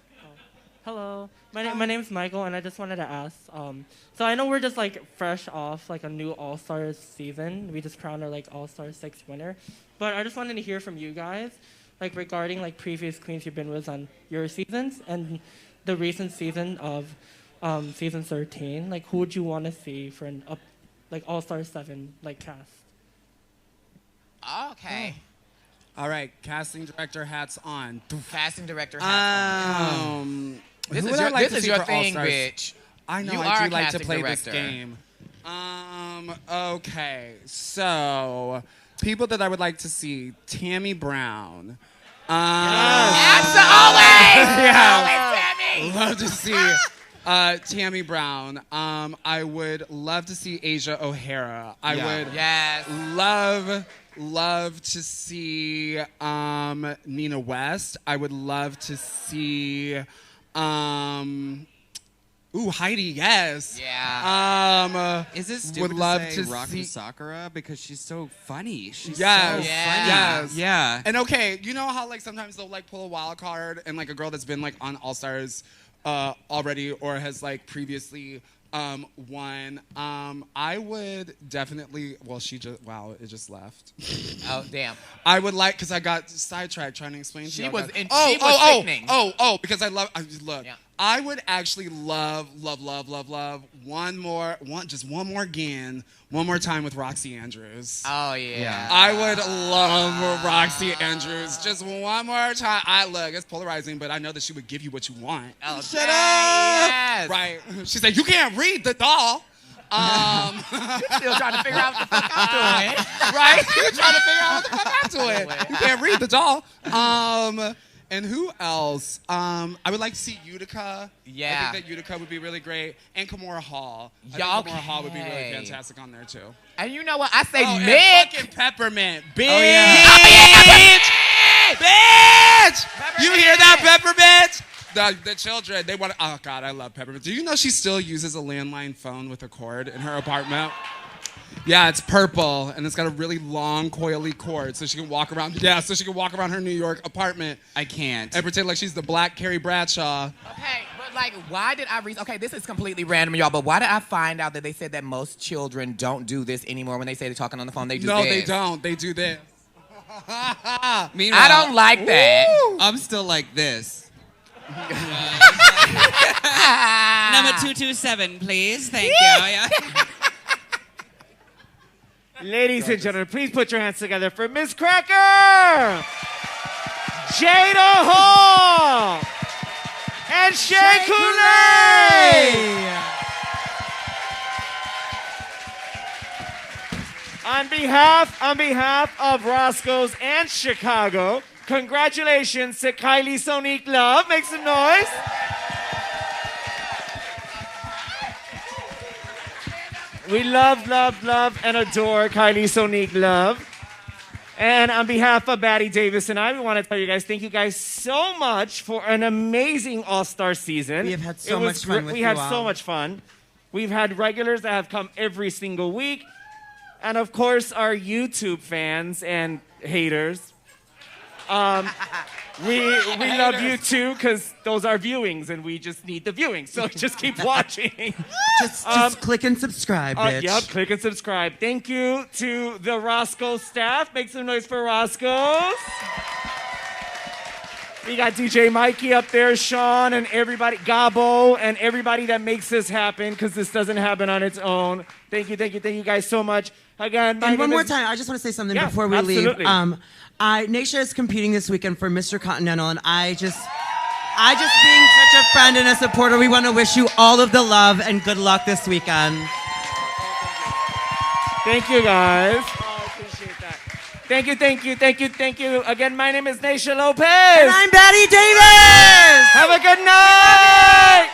Hello, my name's Michael, and I just wanted to ask. So I know we're just like fresh off like a new All Stars season. We just crowned our like All Stars 6 winner, but I just wanted to hear from you guys, like regarding like previous queens you've been with on your seasons and the recent season of season 13. Like, who would you want to see for an like All Star 7 like cast? Okay. All right, casting director hats on. Casting director hats on. This Who is would I your, like this to is see your for thing, All-Stars? bitch. I know. You I are do a like to casting play director. this game. Okay. So, people that I would like to see: Tammy Brown. As always. Yeah. Always Tammy. Love to see Tammy Brown. I would love to see Asia O'Hara. I would love to see Nina West. I would love to see Heidi, yes. Yeah. Is it would stupid love to say to Raku see Sakura because she's so funny? She's yes, so funny. yes, Yeah. And okay, you know how like sometimes they'll like pull a wild card and like a girl that's been like on All Stars already or has like previously won. I would definitely. Well, it just left. Oh damn. I would like because I got sidetracked trying to explain. She to you was guys. in- she was sickening. Because I look. Yeah. I would actually love one more time with Roxy Andrews. Oh yeah. I would love Roxy Andrews just one more time. Look, it's polarizing, but I know that she would give you what you want. Oh, Shut up! yes. Right? She's like, you can't read the doll. Still trying to figure out what the fuck I'm doing. Right? You're trying to figure out what the fuck I'm doing. You can't read the doll. And who else? I would like to see Utica. Yeah. I think that Utica would be really great. And Kimora Hall. I think Yeah, Kimora Hall would be really okay. fantastic on there, too. And you know what? I say and Nick. fucking Peppermint. Bitch! Oh, yeah. Bitch! You hear that, Peppermint? The children, they want to... Oh, God, I love Peppermint. Do you know she still uses a landline phone with a cord in her apartment? Yeah, it's purple, and it's got a really long, coily cord, so she can walk around. Yeah, so she can walk around her New York apartment. I can't. And pretend like she's the black Carrie Bradshaw. Okay, but like, why did I okay, this is completely random, y'all, but why did I find out that they said that most children don't do this anymore when they say they're talking on the phone? They do No, this. they don't. They do this. Meanwhile, I don't like that. I'm still like this. Number 227, please. Thank you. Yeah. Ladies and gentlemen, please put your hands together for Miss Cracker, Jaida Hall, and Shea Couleé. On behalf of Roscoe's and Chicago, congratulations to Kylie Sonique Love. Make some noise. We love, and adore Kylie Sonique Love. And on behalf of Batty Davis and I, we want to tell you guys, thank you guys so much for an amazing All-Star season. We have had so much fun with We you had all. so much fun. We've had regulars that have come every single week. And of course, our YouTube fans and haters. We love you too, because those are viewings, and we just need the viewings. So just keep watching. Just click and subscribe, bitch. Yep, click and subscribe. Thank you to the Roscoe staff. Make some noise for Roscoe's. We got DJ Mikey up there, Sean, and everybody, Gabo, and everybody that makes this happen, because this doesn't happen on its own. Thank you guys so much. Again, my And one name more is- time, I just want to say something Yeah, before we absolutely. leave. Naysha is competing this weekend for Mr. Continental, and I just being such a friend and a supporter, we want to wish you all of the love and good luck this weekend. Thank you, guys. Oh, I appreciate that. Thank you. Again, my name is Naysha Lopez. And I'm Batty Davis. Have a good night.